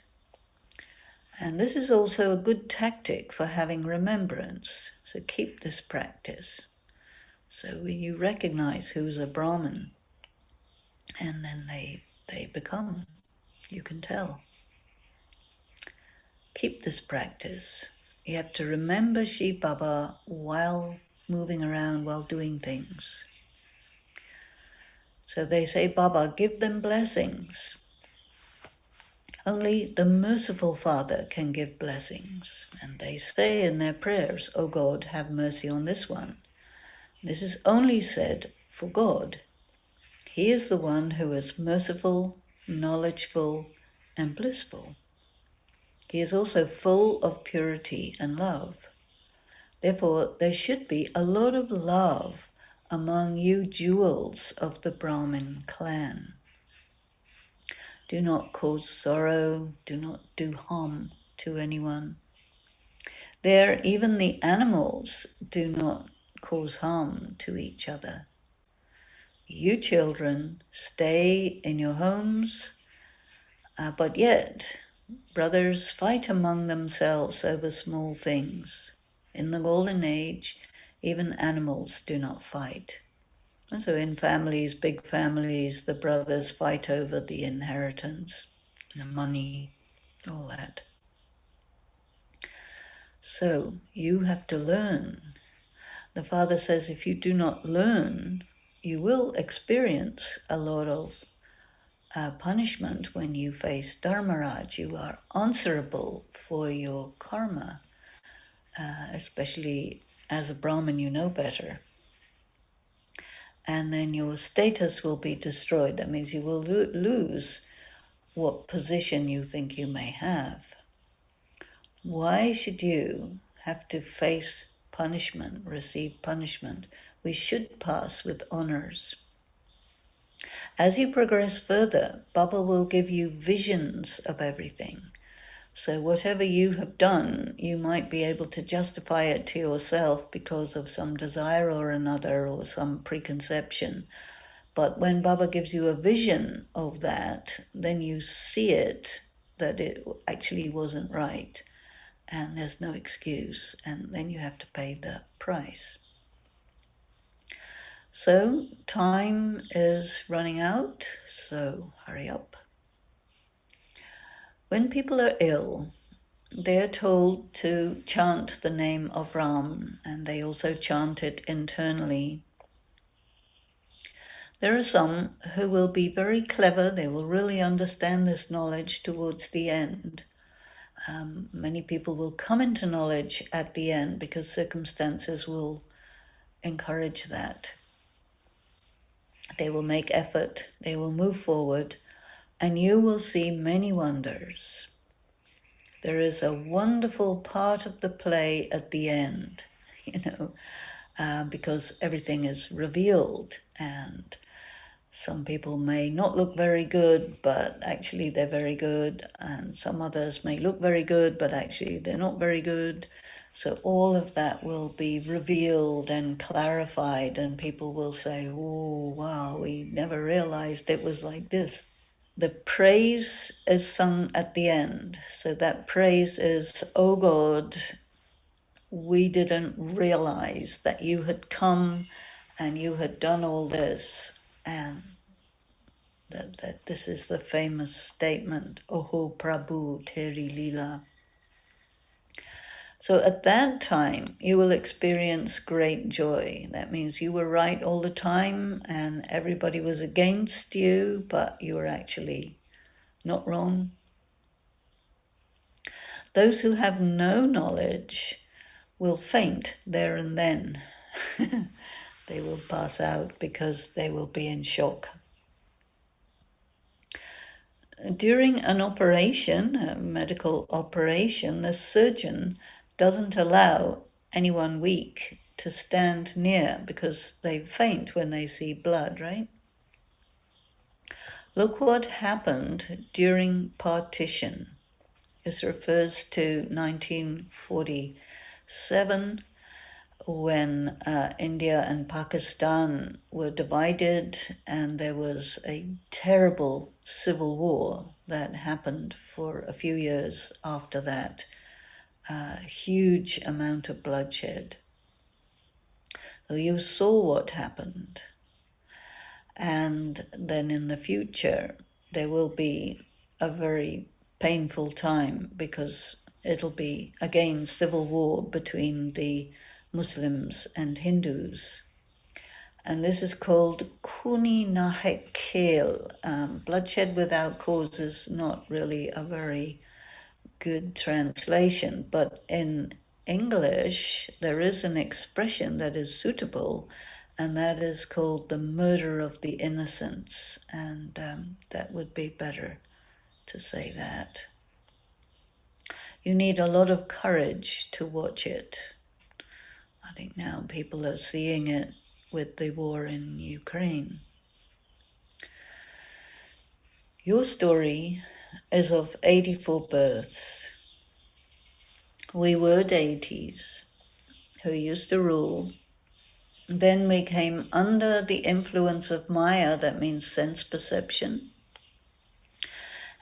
And this is also a good tactic for having remembrance. So keep this practice. So when you recognize who's a Brahmin, and then they become, you can tell. Keep this practice. You have to remember Shiv Baba while moving around, while doing things. So they say, Baba, give them blessings. Only the merciful Father can give blessings. And they say in their prayers, oh God, have mercy on this one. This is only said for God. He is the one who is merciful, knowledgeful, and blissful. He is also full of purity and love. Therefore, there should be a lot of love among you jewels of the Brahmin clan. Do not cause sorrow, do not do harm to anyone. There, even the animals do not cause harm to each other. You children, stay in your homes, but yet brothers fight among themselves over small things. In the Golden Age, even animals do not fight. And so in families, big families, the brothers fight over the inheritance, the money, all that. So you have to learn. The Father says if you do not learn, you will experience a lot of punishment when you face Dharmaraj. You are answerable for your karma, especially as a Brahmin, you know better. And then your status will be destroyed. That means you will lose what position you think you may have. Why should you have to face punishment, receive punishment? We should pass with honors. As you progress further, Baba will give you visions of everything. So whatever you have done, you might be able to justify it to yourself because of some desire or another or some preconception. But when Baba gives you a vision of that, then you see it, that it actually wasn't right. And there's no excuse. And then you have to pay the price. So time is running out, so hurry up. When people are ill, they are told to chant the name of Ram, and they also chant it internally. There are some who will be very clever. They will really understand this knowledge towards the end. Many people will come into knowledge at the end because circumstances will encourage that. They will make effort, they will move forward, and you will see many wonders. There is a wonderful part of the play at the end, because everything is revealed, and some people may not look very good, but actually they're very good, and some others may look very good, but actually they're not very good. So all of that will be revealed and clarified, and people will say, oh, wow, we never realized it was like this. The praise is sung at the end. So that praise is, oh God, we didn't realize that you had come and you had done all this, and that this is the famous statement, Oho Prabhu Teri Leela. So at that time, you will experience great joy. That means you were right all the time and everybody was against you, but you were actually not wrong. Those who have no knowledge will faint there and then. They will pass out because they will be in shock. During an operation, a medical operation, the surgeon doesn't allow anyone weak to stand near because they faint when they see blood, right? Look what happened during partition. This refers to 1947, when India and Pakistan were divided, and there was a terrible civil war that happened for a few years after that. A huge amount of bloodshed. So you saw what happened. And then in the future, there will be a very painful time because it'll be, again, civil war between the Muslims and Hindus. And this is called Kuni Nahek Khel. Bloodshed without cause is not really a very good translation, but in English, there is an expression that is suitable, and that is called the murder of the innocents, and that would be better to say that. You need a lot of courage to watch it. I think now people are seeing it with the war in Ukraine. Your story is of 84 births. We were deities who used to rule. Then we came under the influence of Maya, that means sense perception,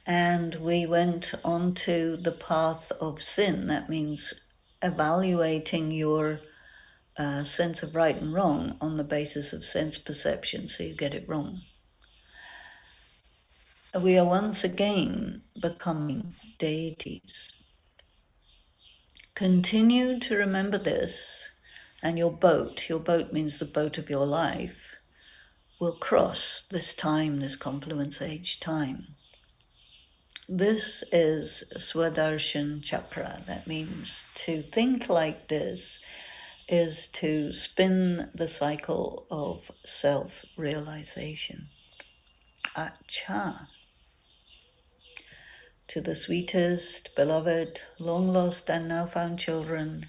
and we went onto the path of sin, that means evaluating your sense of right and wrong on the basis of sense perception, so you get it wrong. We are once again becoming deities. Continue to remember this, and your boat means the boat of your life, will cross this time, this confluence age time. This is Swadarshan Chakra. That means to think like this is to spin the cycle of self-realization. Acha. To the sweetest, beloved, long-lost and now found children,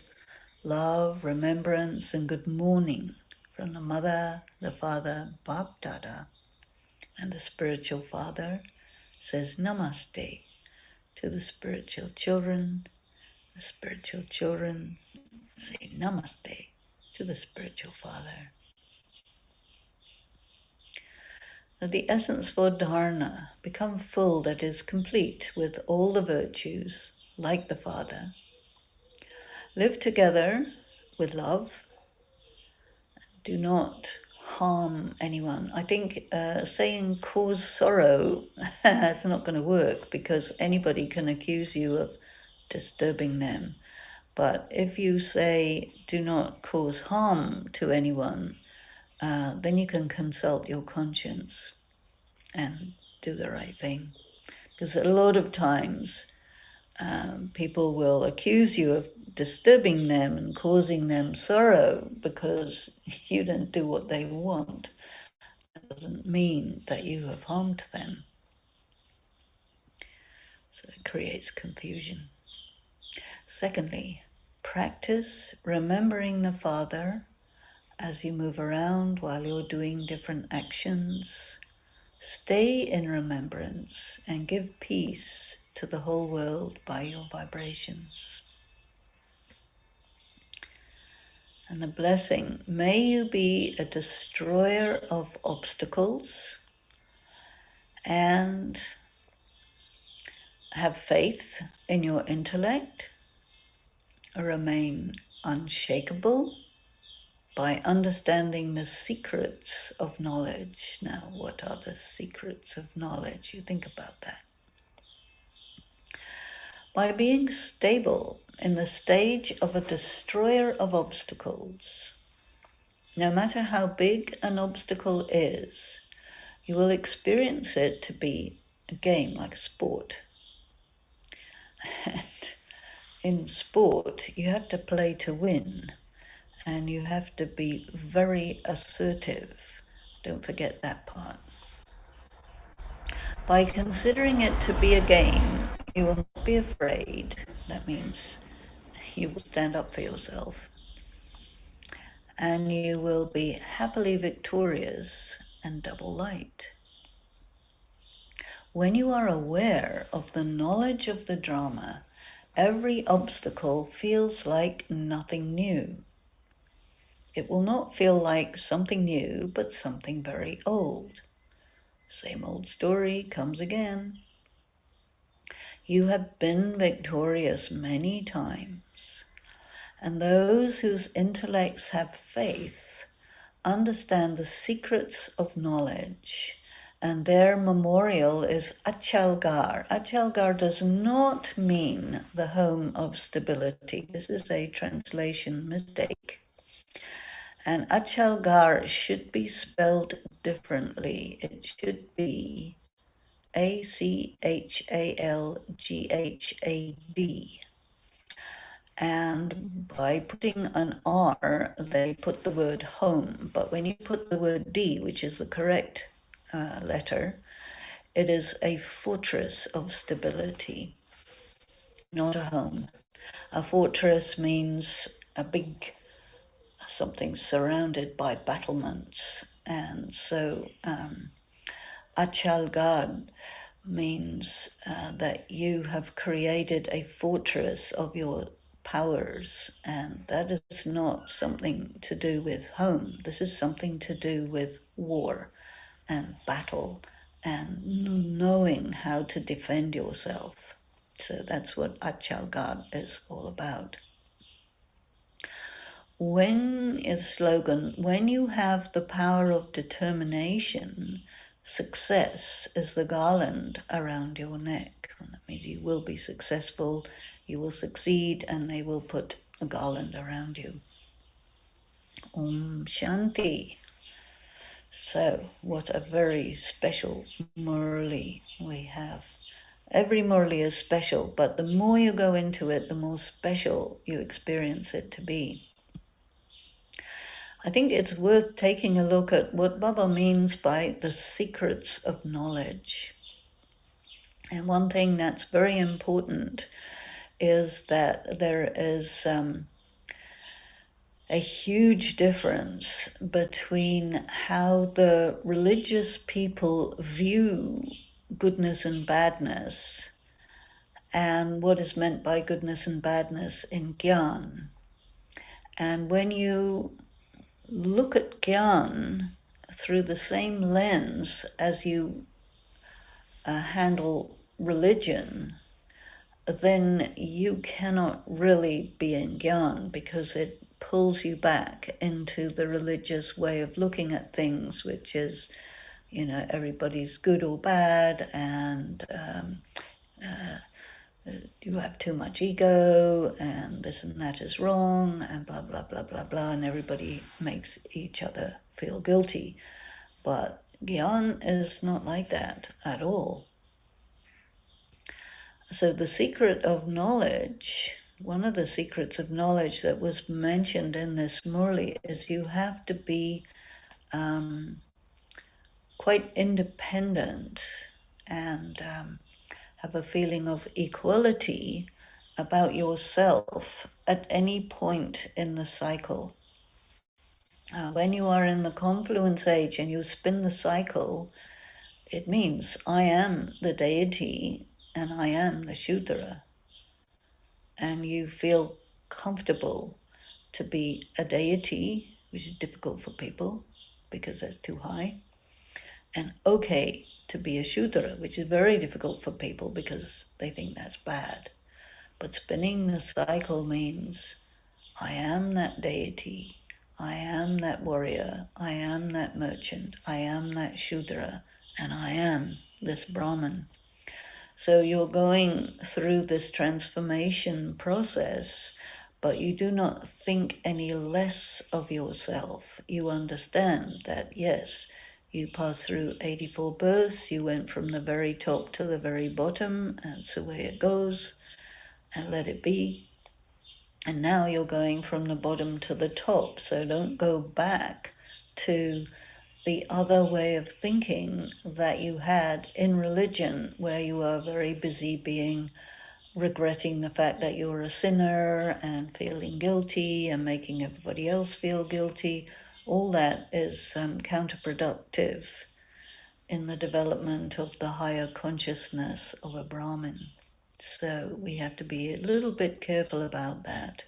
love, remembrance, and good morning from the mother, the father, Bab Dada, and the spiritual father says namaste to the spiritual children. The spiritual children say namaste to the spiritual father. The essence for dharana, become full, that is complete with all the virtues, like the Father. Live together with love. Do not harm anyone. I think saying cause sorrow is not going to work, because anybody can accuse you of disturbing them. But if you say do not cause harm to anyone, then you can consult your conscience and do the right thing. Because a lot of times people will accuse you of disturbing them and causing them sorrow because you don't do what they want. That doesn't mean that you have harmed them. So it creates confusion. Secondly, practice remembering the Father as you move around while you're doing different actions. Stay in remembrance and give peace to the whole world by your vibrations. And the blessing, may you be a destroyer of obstacles and have faith in your intellect, remain unshakable by understanding the secrets of knowledge. Now, what are the secrets of knowledge? You think about that. By being stable in the stage of a destroyer of obstacles, no matter how big an obstacle is, you will experience it to be a game, like a sport. And in sport, you have to play to win, and you have to be very assertive. Don't forget that part. By considering it to be a game, you will not be afraid. That means you will stand up for yourself. And you will be happily victorious and double light. When you are aware of the knowledge of the drama, every obstacle feels like nothing new. It will not feel like something new, but something very old. Same old story comes again. You have been victorious many times, and those whose intellects have faith understand the secrets of knowledge, and their memorial is Achalgar. Achalgar does not mean the home of stability. This is a translation mistake. And Achalgar should be spelled differently. It should be Achalghad. And by putting an R, they put the word home. But when you put the word D, which is the correct letter, it is a fortress of stability, not a home. A fortress means a big something surrounded by battlements. And so Achalgad means that you have created a fortress of your powers, and that is not something to do with home. This is something to do with war and battle and knowing how to defend yourself. So that's what Achalgad is all about. When is slogan, when you have the power of determination, success is the garland around your neck. That means you will be successful, you will succeed, and they will put a garland around you. Om Shanti. So, what a very special Murli we have. Every Murli is special, but the more you go into it, the more special you experience it to be. I think it's worth taking a look at what Baba means by the secrets of knowledge. And one thing that's very important is that there is a huge difference between how the religious people view goodness and badness and what is meant by goodness and badness in Gyan. And when you look at Gyan through the same lens as you handle religion, then you cannot really be in Gyan because it pulls you back into the religious way of looking at things, which is, you know, everybody's good or bad, and you have too much ego, and this and that is wrong, and blah, blah, blah, blah, blah, and everybody makes each other feel guilty. But Gyan is not like that at all. So the secret of knowledge, one of the secrets of knowledge that was mentioned in this Murli is you have to be quite independent and have a feeling of equality about yourself at any point in the cycle. When you are in the confluence age and you spin the cycle, it means I am the deity and I am the Shudra. And you feel comfortable to be a deity, which is difficult for people because that's too high, and okay to be a Shudra, which is very difficult for people because they think that's bad. But spinning the cycle means I am that deity, I am that warrior, I am that merchant, I am that Shudra, and I am this Brahmin. So you're going through this transformation process, but you do not think any less of yourself. You understand that, yes, you passed through 84 births, you went from the very top to the very bottom, that's the way it goes, and let it be. And now you're going from the bottom to the top, so don't go back to the other way of thinking that you had in religion, where you are very busy regretting the fact that you're a sinner and feeling guilty and making everybody else feel guilty. All that is counterproductive in the development of the higher consciousness of a Brahmin. So we have to be a little bit careful about that.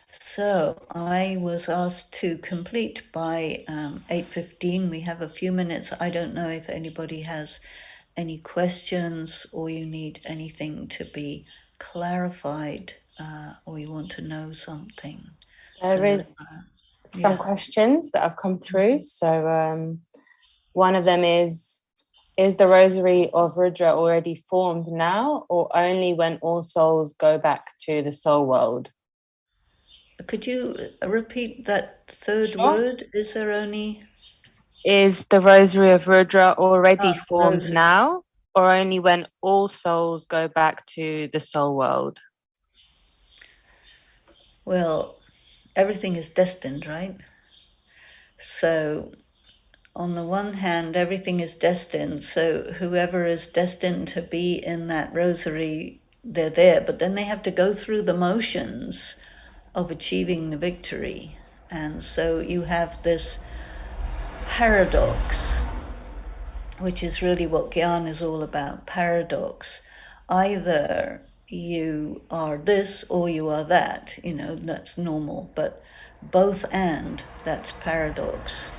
So I was asked to complete by 8:15. We have a few minutes. I don't know if anybody has any questions or you need anything to be clarified or you want to know something. There is some questions that have come through. So one of them is the Rosary of Rudra already formed now or only when all souls go back to the soul world? Could you repeat that third word? Is there only... Is the Rosary of Rudra already formed now or only when all souls go back to the soul world? Well, everything is destined, right? So on the one hand, everything is destined. So whoever is destined to be in that rosary, they're there. But then they have to go through the motions of achieving the victory. And so you have this paradox, which is really what Gyan is all about, paradox. Either you are this or you are that, that's normal, but both and, that's paradox.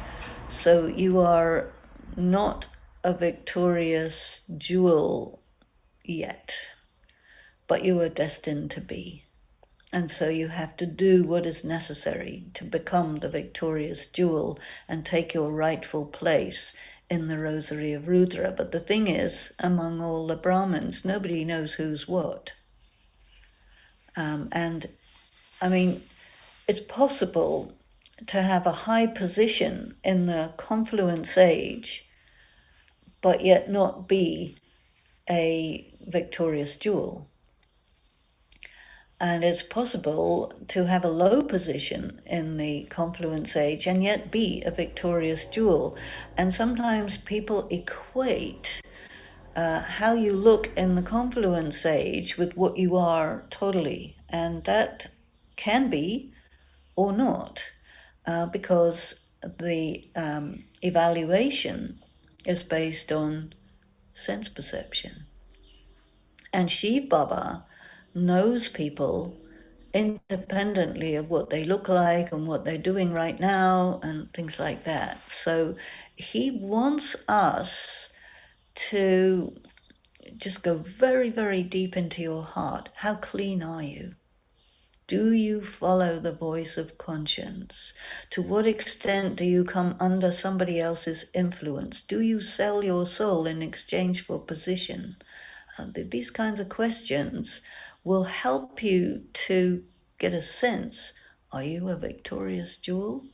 So you are not a victorious jewel yet, but you are destined to be. And so you have to do what is necessary to become the victorious jewel and take your rightful place in the rosary of Rudra. But the thing is, among all the Brahmins, nobody knows who's what. And I mean, it's possible to have a high position in the confluence age, but yet not be a victorious jewel. And it's possible to have a low position in the confluence age and yet be a victorious jewel. And sometimes people equate how you look in the confluence age with what you are totally. And that can be or not, because the evaluation is based on sense perception. And Shiv Baba knows people independently of what they look like and what they're doing right now and things like that. So he wants us to just go very, very deep into your heart. How clean are you? Do you follow the voice of conscience? To what extent do you come under somebody else's influence? Do you sell your soul in exchange for position? These kinds of questions will help you to get a sense, are you a victorious jewel?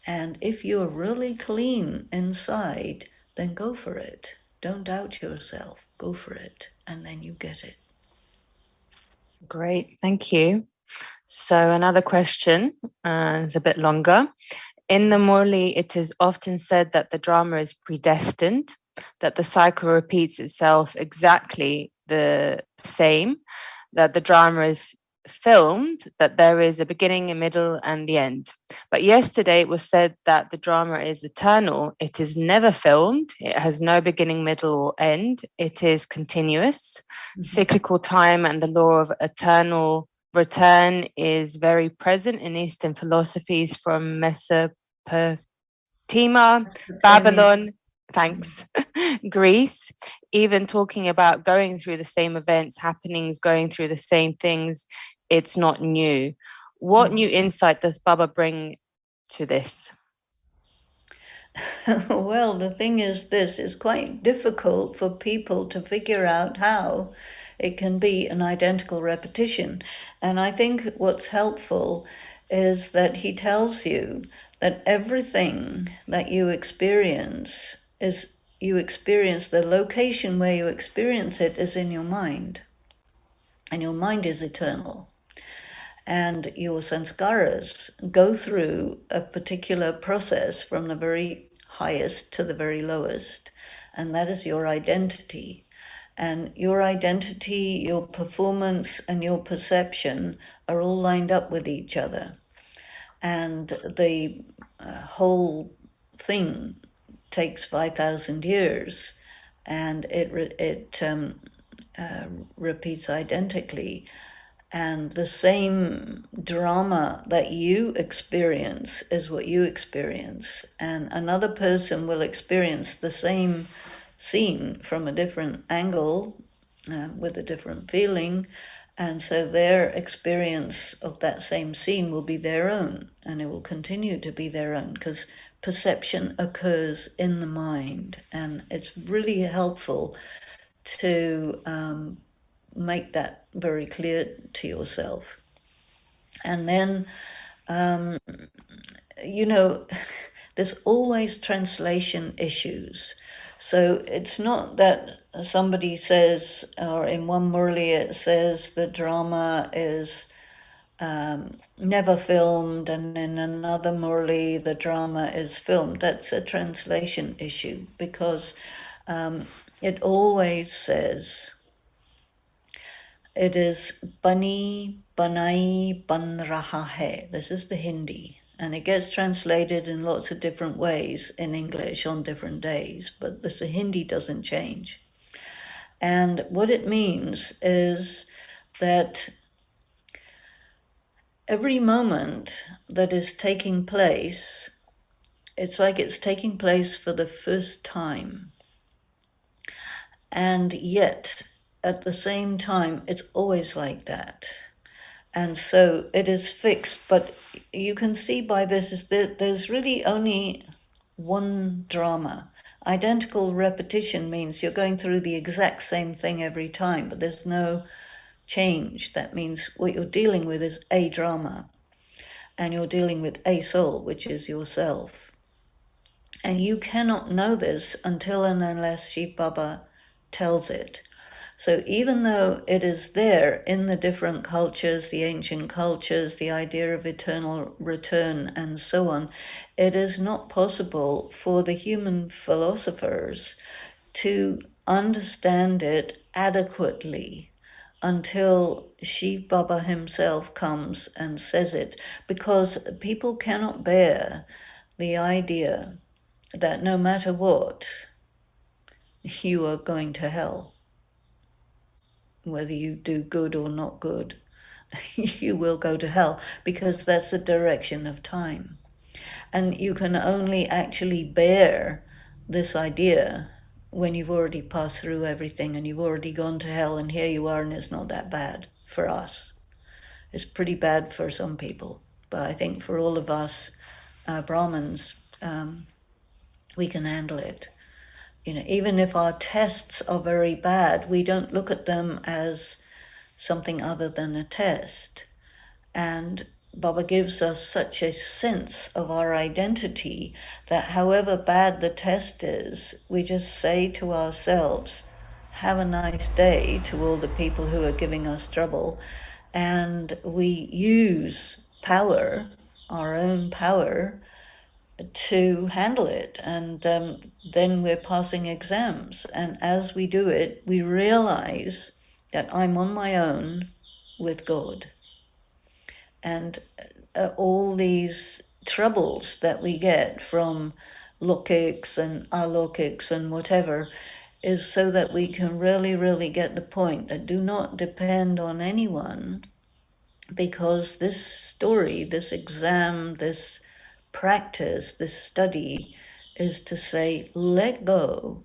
And if you're really clean inside, then go for it. Don't doubt yourself. Go for it. And then you get it. Great, thank you. So another question, it's a bit longer. In the Murli, it is often said that the drama is predestined, that the cycle repeats itself exactly the same, that the drama is filmed, that there is a beginning, a middle, and the end. But yesterday it was said that the drama is eternal. It is never filmed. It has no beginning, middle, or end. It is continuous. Cyclical time and the law of eternal return is very present in Eastern philosophies from Mesopotamia, Babylon, Greece, even talking about going through the same events, happenings, going through the same things. It's not new. What new insight does Baba bring to this? Well, the thing is, this is quite difficult for people to figure out how it can be an identical repetition. And I think what's helpful is that he tells you that everything that you experience the location where you experience it is in your mind. And your mind is eternal. And your sanskaras go through a particular process from the very highest to the very lowest. And that is your identity. And your identity, your performance, and your perception are all lined up with each other. And the whole thing takes 5,000 years, and it repeats identically. And the same drama that you experience is what you experience. And another person will experience the same scene from a different angle, with a different feeling. And so their experience of that same scene will be their own, and it will continue to be their own, because perception occurs in the mind. And it's really helpful to make that very clear to yourself. And then, there's always translation issues. So it's not that somebody says, or in one Murli it says the drama is never filmed, and in another Murli the drama is filmed. That's a translation issue, because it always says it is bani banai ban raha hai. This is the Hindi, and it gets translated in lots of different ways in English on different days, but the Hindi doesn't change. And what it means is that every moment that is taking place, it's like it's taking place for the first time. And yet, at the same time, it's always like that. And so it is fixed, but you can see by this is that there's really only one drama. Identical repetition means you're going through the exact same thing every time, but there's no change. That means what you're dealing with is a drama, and you're dealing with a soul, which is yourself. And you cannot know this until and unless Shiv Baba tells it. So even though it is there in the different cultures, the ancient cultures, the idea of eternal return and so on, it is not possible for the human philosophers to understand it adequately until Shiv Baba himself comes and says it, because people cannot bear the idea that no matter what, you are going to hell. Whether you do good or not good, you will go to hell, because that's the direction of time. And you can only actually bear this idea when you've already passed through everything and you've already gone to hell, and here you are, and it's not that bad for us. It's pretty bad for some people, but I think for all of us Brahmins, we can handle it. You know, even if our tests are very bad, we don't look at them as something other than a test. And Baba gives us such a sense of our identity that however bad the test is, we just say to ourselves, have a nice day, to all the people who are giving us trouble. And we use power, our own power, to handle it. And then we're passing exams. And as we do it, we realize that I'm on my own with God. And all these troubles that we get from lokics and alokics and whatever is so that we can really, really get the point that do not depend on anyone, because this story, this exam, this practice, this study is to say, let go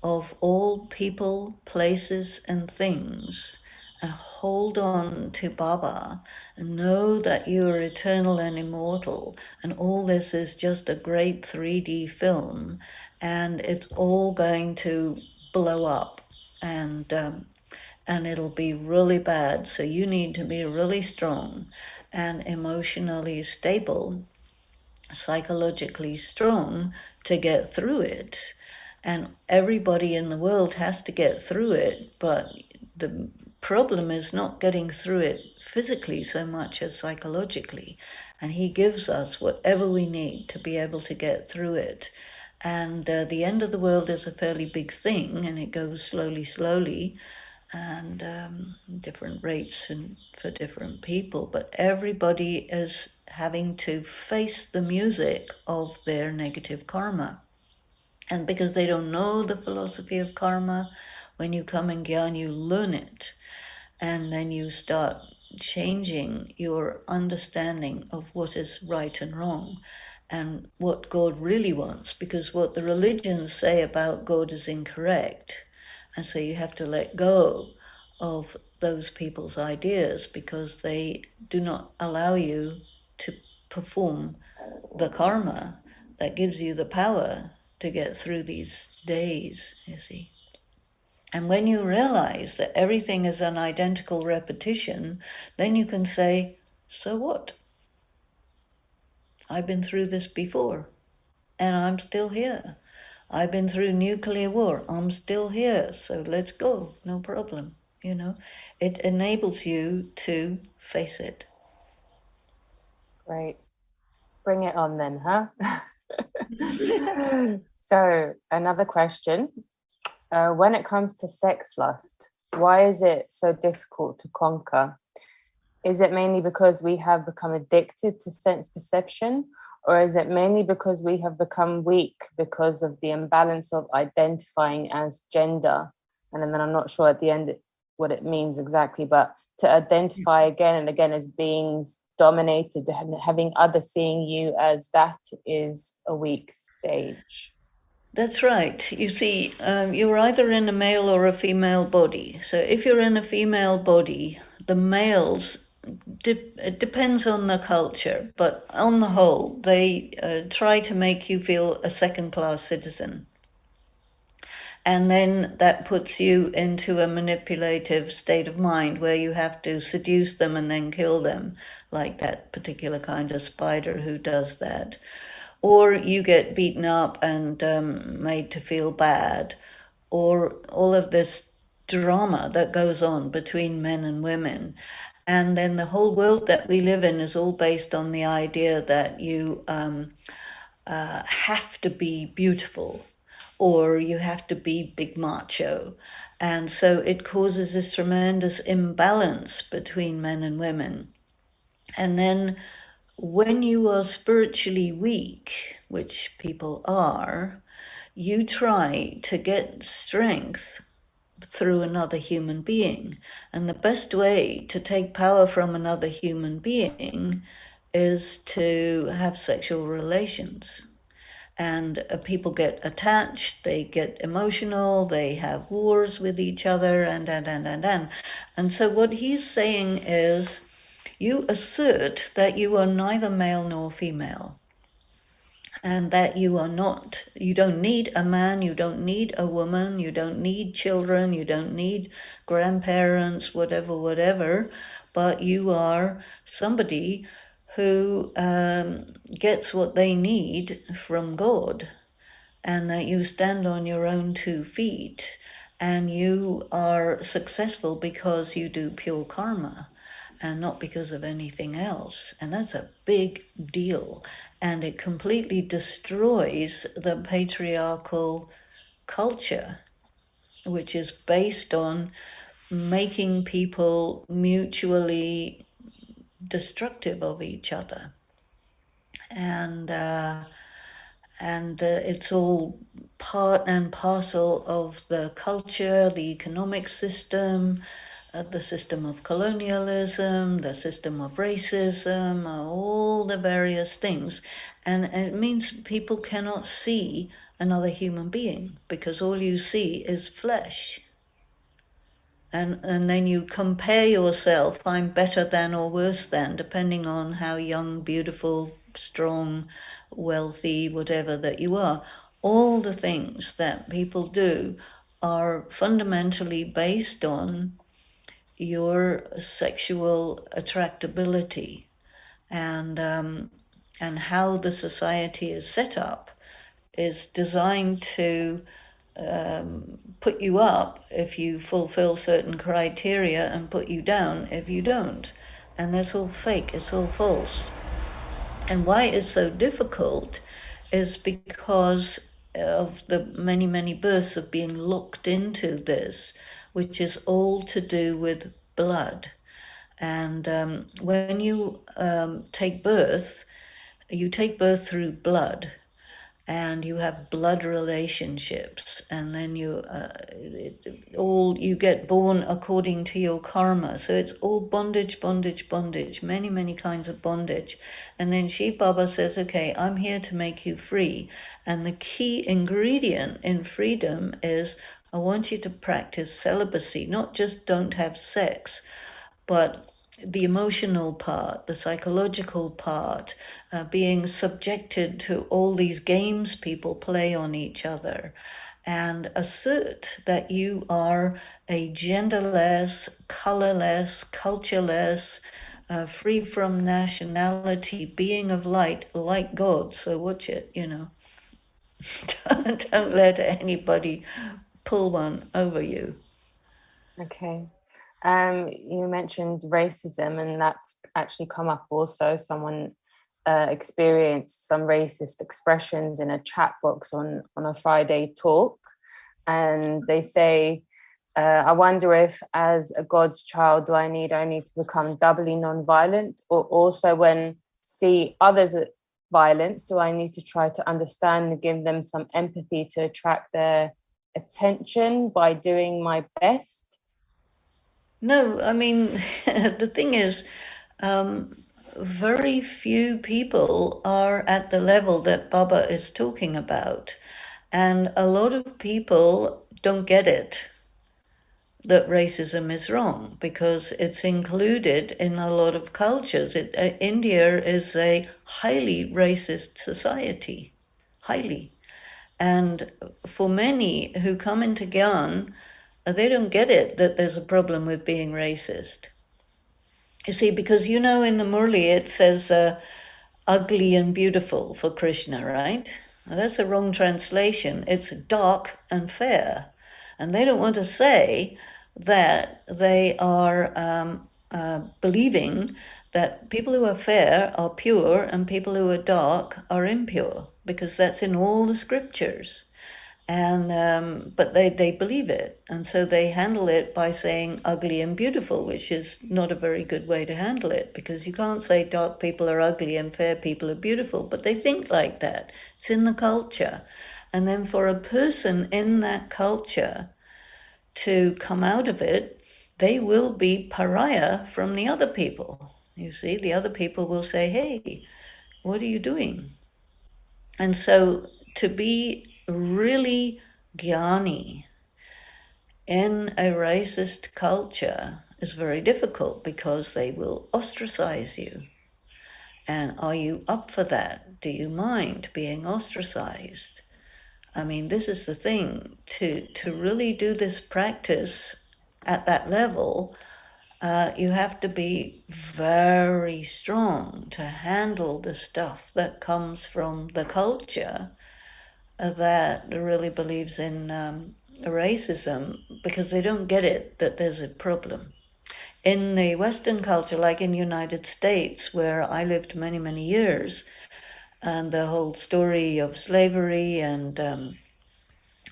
of all people, places, and things, and hold on to Baba, and know that you are eternal and immortal, and all this is just a great 3D film, and it's all going to blow up, and it'll be really bad. So you need to be really strong and emotionally stable, psychologically strong to get through it. And everybody in the world has to get through it, but the problem is not getting through it physically so much as psychologically. And he gives us whatever we need to be able to get through it. And the end of the world is a fairly big thing, and it goes slowly, and different rates and for different people, but everybody is having to face the music of their negative karma. And because they don't know the philosophy of karma, when you come in Gyan, you learn it, and then you start changing your understanding of what is right and wrong and what God really wants, because what the religions say about God is incorrect. And so you have to let go of those people's ideas, because they do not allow you to perform the karma that gives you the power to get through these days, you see. And when you realize that everything is an identical repetition, then you can say, so what? I've been through this before, and I'm still here. I've been through nuclear war. I'm still here. So let's go. No problem. You know, it enables you to face it. Great. Bring it on then, huh? So, another question. When it comes to sex lust, why is it so difficult to conquer? Is it mainly because we have become addicted to sense perception, or is it mainly because we have become weak because of the imbalance of identifying as gender? And then I'm not sure at the end what it means exactly, but to identify again and again as beings dominated, having others seeing you as that is a weak stage. That's right. You see, you're either in a male or a female body. So if you're in a female body, the males, it depends on the culture, but on the whole, they try to make you feel a second-class citizen. And then that puts you into a manipulative state of mind where you have to seduce them and then kill them, like that particular kind of spider who does that. Or you get beaten up and made to feel bad, or all of this drama that goes on between men and women. And then the whole world that we live in is all based on the idea that you have to be beautiful or you have to be big macho. And so it causes this tremendous imbalance between men and women. And then when you are spiritually weak, which people are, you try to get strength through another human being. And the best way to take power from another human being is to have sexual relations. And people get attached, they get emotional, they have wars with each other, and. And so what he's saying is, you assert that you are neither male nor female, and that you are not, you don't need a man, you don't need a woman, you don't need children, you don't need grandparents, whatever, but you are somebody who gets what they need from God, and that you stand on your own 2 feet, and you are successful because you do pure karma and not because of anything else. And that's a big deal. And it completely destroys the patriarchal culture, which is based on making people mutually destructive of each other. And it's all part and parcel of the culture, the economic system, the system of colonialism, the system of racism, all the various things. And it means people cannot see another human being because all you see is flesh. And then you compare yourself, I'm better than or worse than, depending on how young, beautiful, strong, wealthy, whatever that you are. All the things that people do are fundamentally based on your sexual attractability, and how the society is set up is designed to put you up if you fulfill certain criteria and put you down if you don't. And that's all fake, it's all false. And why it's so difficult is because of the many, many births of being locked into this, which is all to do with blood. And when you take birth, you take birth through blood, and you have blood relationships, and then you get born according to your karma. So it's all bondage, many, many kinds of bondage. And then Shiv Baba says, okay, I'm here to make you free. And the key ingredient in freedom is, I want you to practice celibacy, not just don't have sex, but the emotional part, the psychological part, being subjected to all these games people play on each other, and assert that you are a genderless, colorless, cultureless, free from nationality, being of light, like God. So watch it, don't let anybody pull one over you. Okay. You mentioned racism, and that's actually come up also. Someone experienced some racist expressions in a chat box on a Friday talk, and they say, I wonder if, as a God's child, do I need only to become doubly non-violent, or also when see others violence, do I need to try to understand and give them some empathy to attract their attention by doing my best? No, I mean, the thing is, very few people are at the level that Baba is talking about. And a lot of people don't get it, that racism is wrong, because it's included in a lot of cultures. India is a highly racist society, highly. And for many who come into Gyan, they don't get it that there's a problem with being racist. You see, because in the Murli it says ugly and beautiful for Krishna, right? Now, that's a wrong translation. It's dark and fair. And they don't want to say that they are believing that people who are fair are pure and people who are dark are impure, because that's in all the scriptures. And but they believe it, and so they handle it by saying ugly and beautiful, which is not a very good way to handle it, because you can't say dark people are ugly and fair people are beautiful, but they think like that. It's in the culture. And then for a person in that culture to come out of it, they will be pariah from the other people. You see, the other people will say, hey, what are you doing? And so to be really Gyani in a racist culture is very difficult, because they will ostracize you. And are you up for that? Do you mind being ostracized? I mean, this is the thing. To really do this practice at that level, you have to be very strong to handle the stuff that comes from the culture that really believes in racism, because they don't get it that there's a problem. In the Western culture, like in the United States, where I lived many, many years, and the whole story of slavery and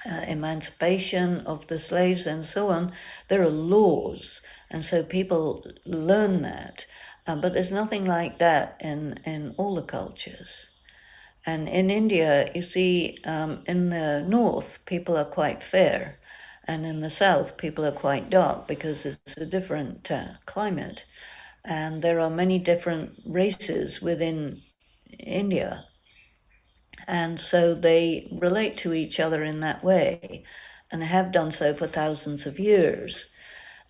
emancipation of the slaves and so on, there are laws, and so people learn that. But there's nothing like that in all the cultures. And in India, you see, in the north, people are quite fair. And in the south, people are quite dark, because it's a different climate. And there are many different races within India. And so they relate to each other in that way. And they have done so for thousands of years.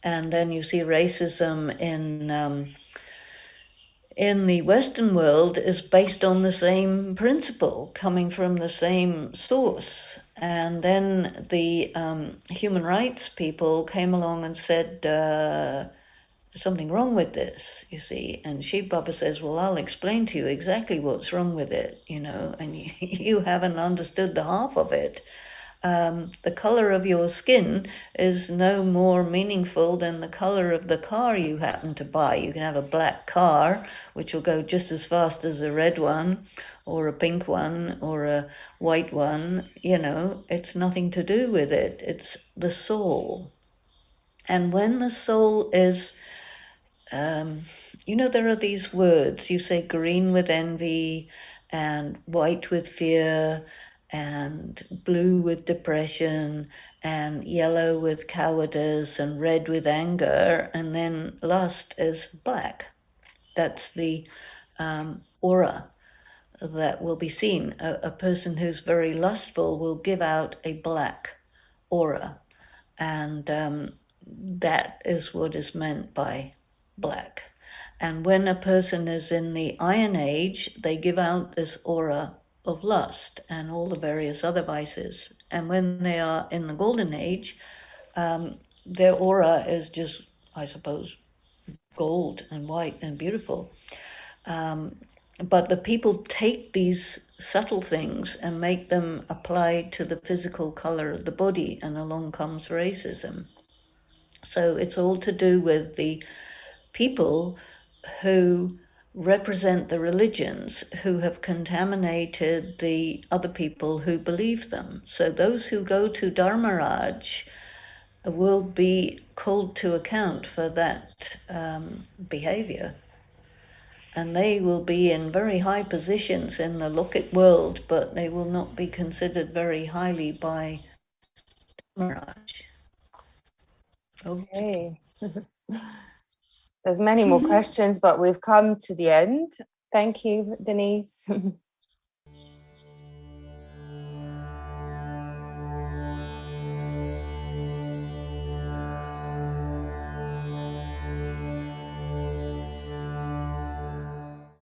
And then you see racism in the Western world is based on the same principle, coming from the same source. And then the human rights people came along and said, something wrong with this, you see. And Shiv Baba says, well, I'll explain to you exactly what's wrong with it, and you haven't understood the half of it. The color of your skin is no more meaningful than the color of the car you happen to buy. You can have a black car, which will go just as fast as a red one, or a pink one, or a white one. It's nothing to do with it. It's the soul. And when the soul is, there are these words. You say green with envy, and white with fear, and blue with depression, and yellow with cowardice, and red with anger, and then lust is black. That's the aura that will be seen. A person who's very lustful will give out a black aura, and that is what is meant by black. And when a person is in the Iron Age, they give out this aura of lust and all the various other vices. And when they are in the Golden Age, their aura is just, I suppose, gold and white and beautiful. But the people take these subtle things and make them apply to the physical color of the body, and along comes racism. So it's all to do with the people who represent the religions who have contaminated the other people who believe them. So those who go to Dharmaraj will be called to account for that behavior. And they will be in very high positions in the Lokic world, but they will not be considered very highly by Dharmaraj. Okay. There's many more questions, but we've come to the end. Thank you, Denise.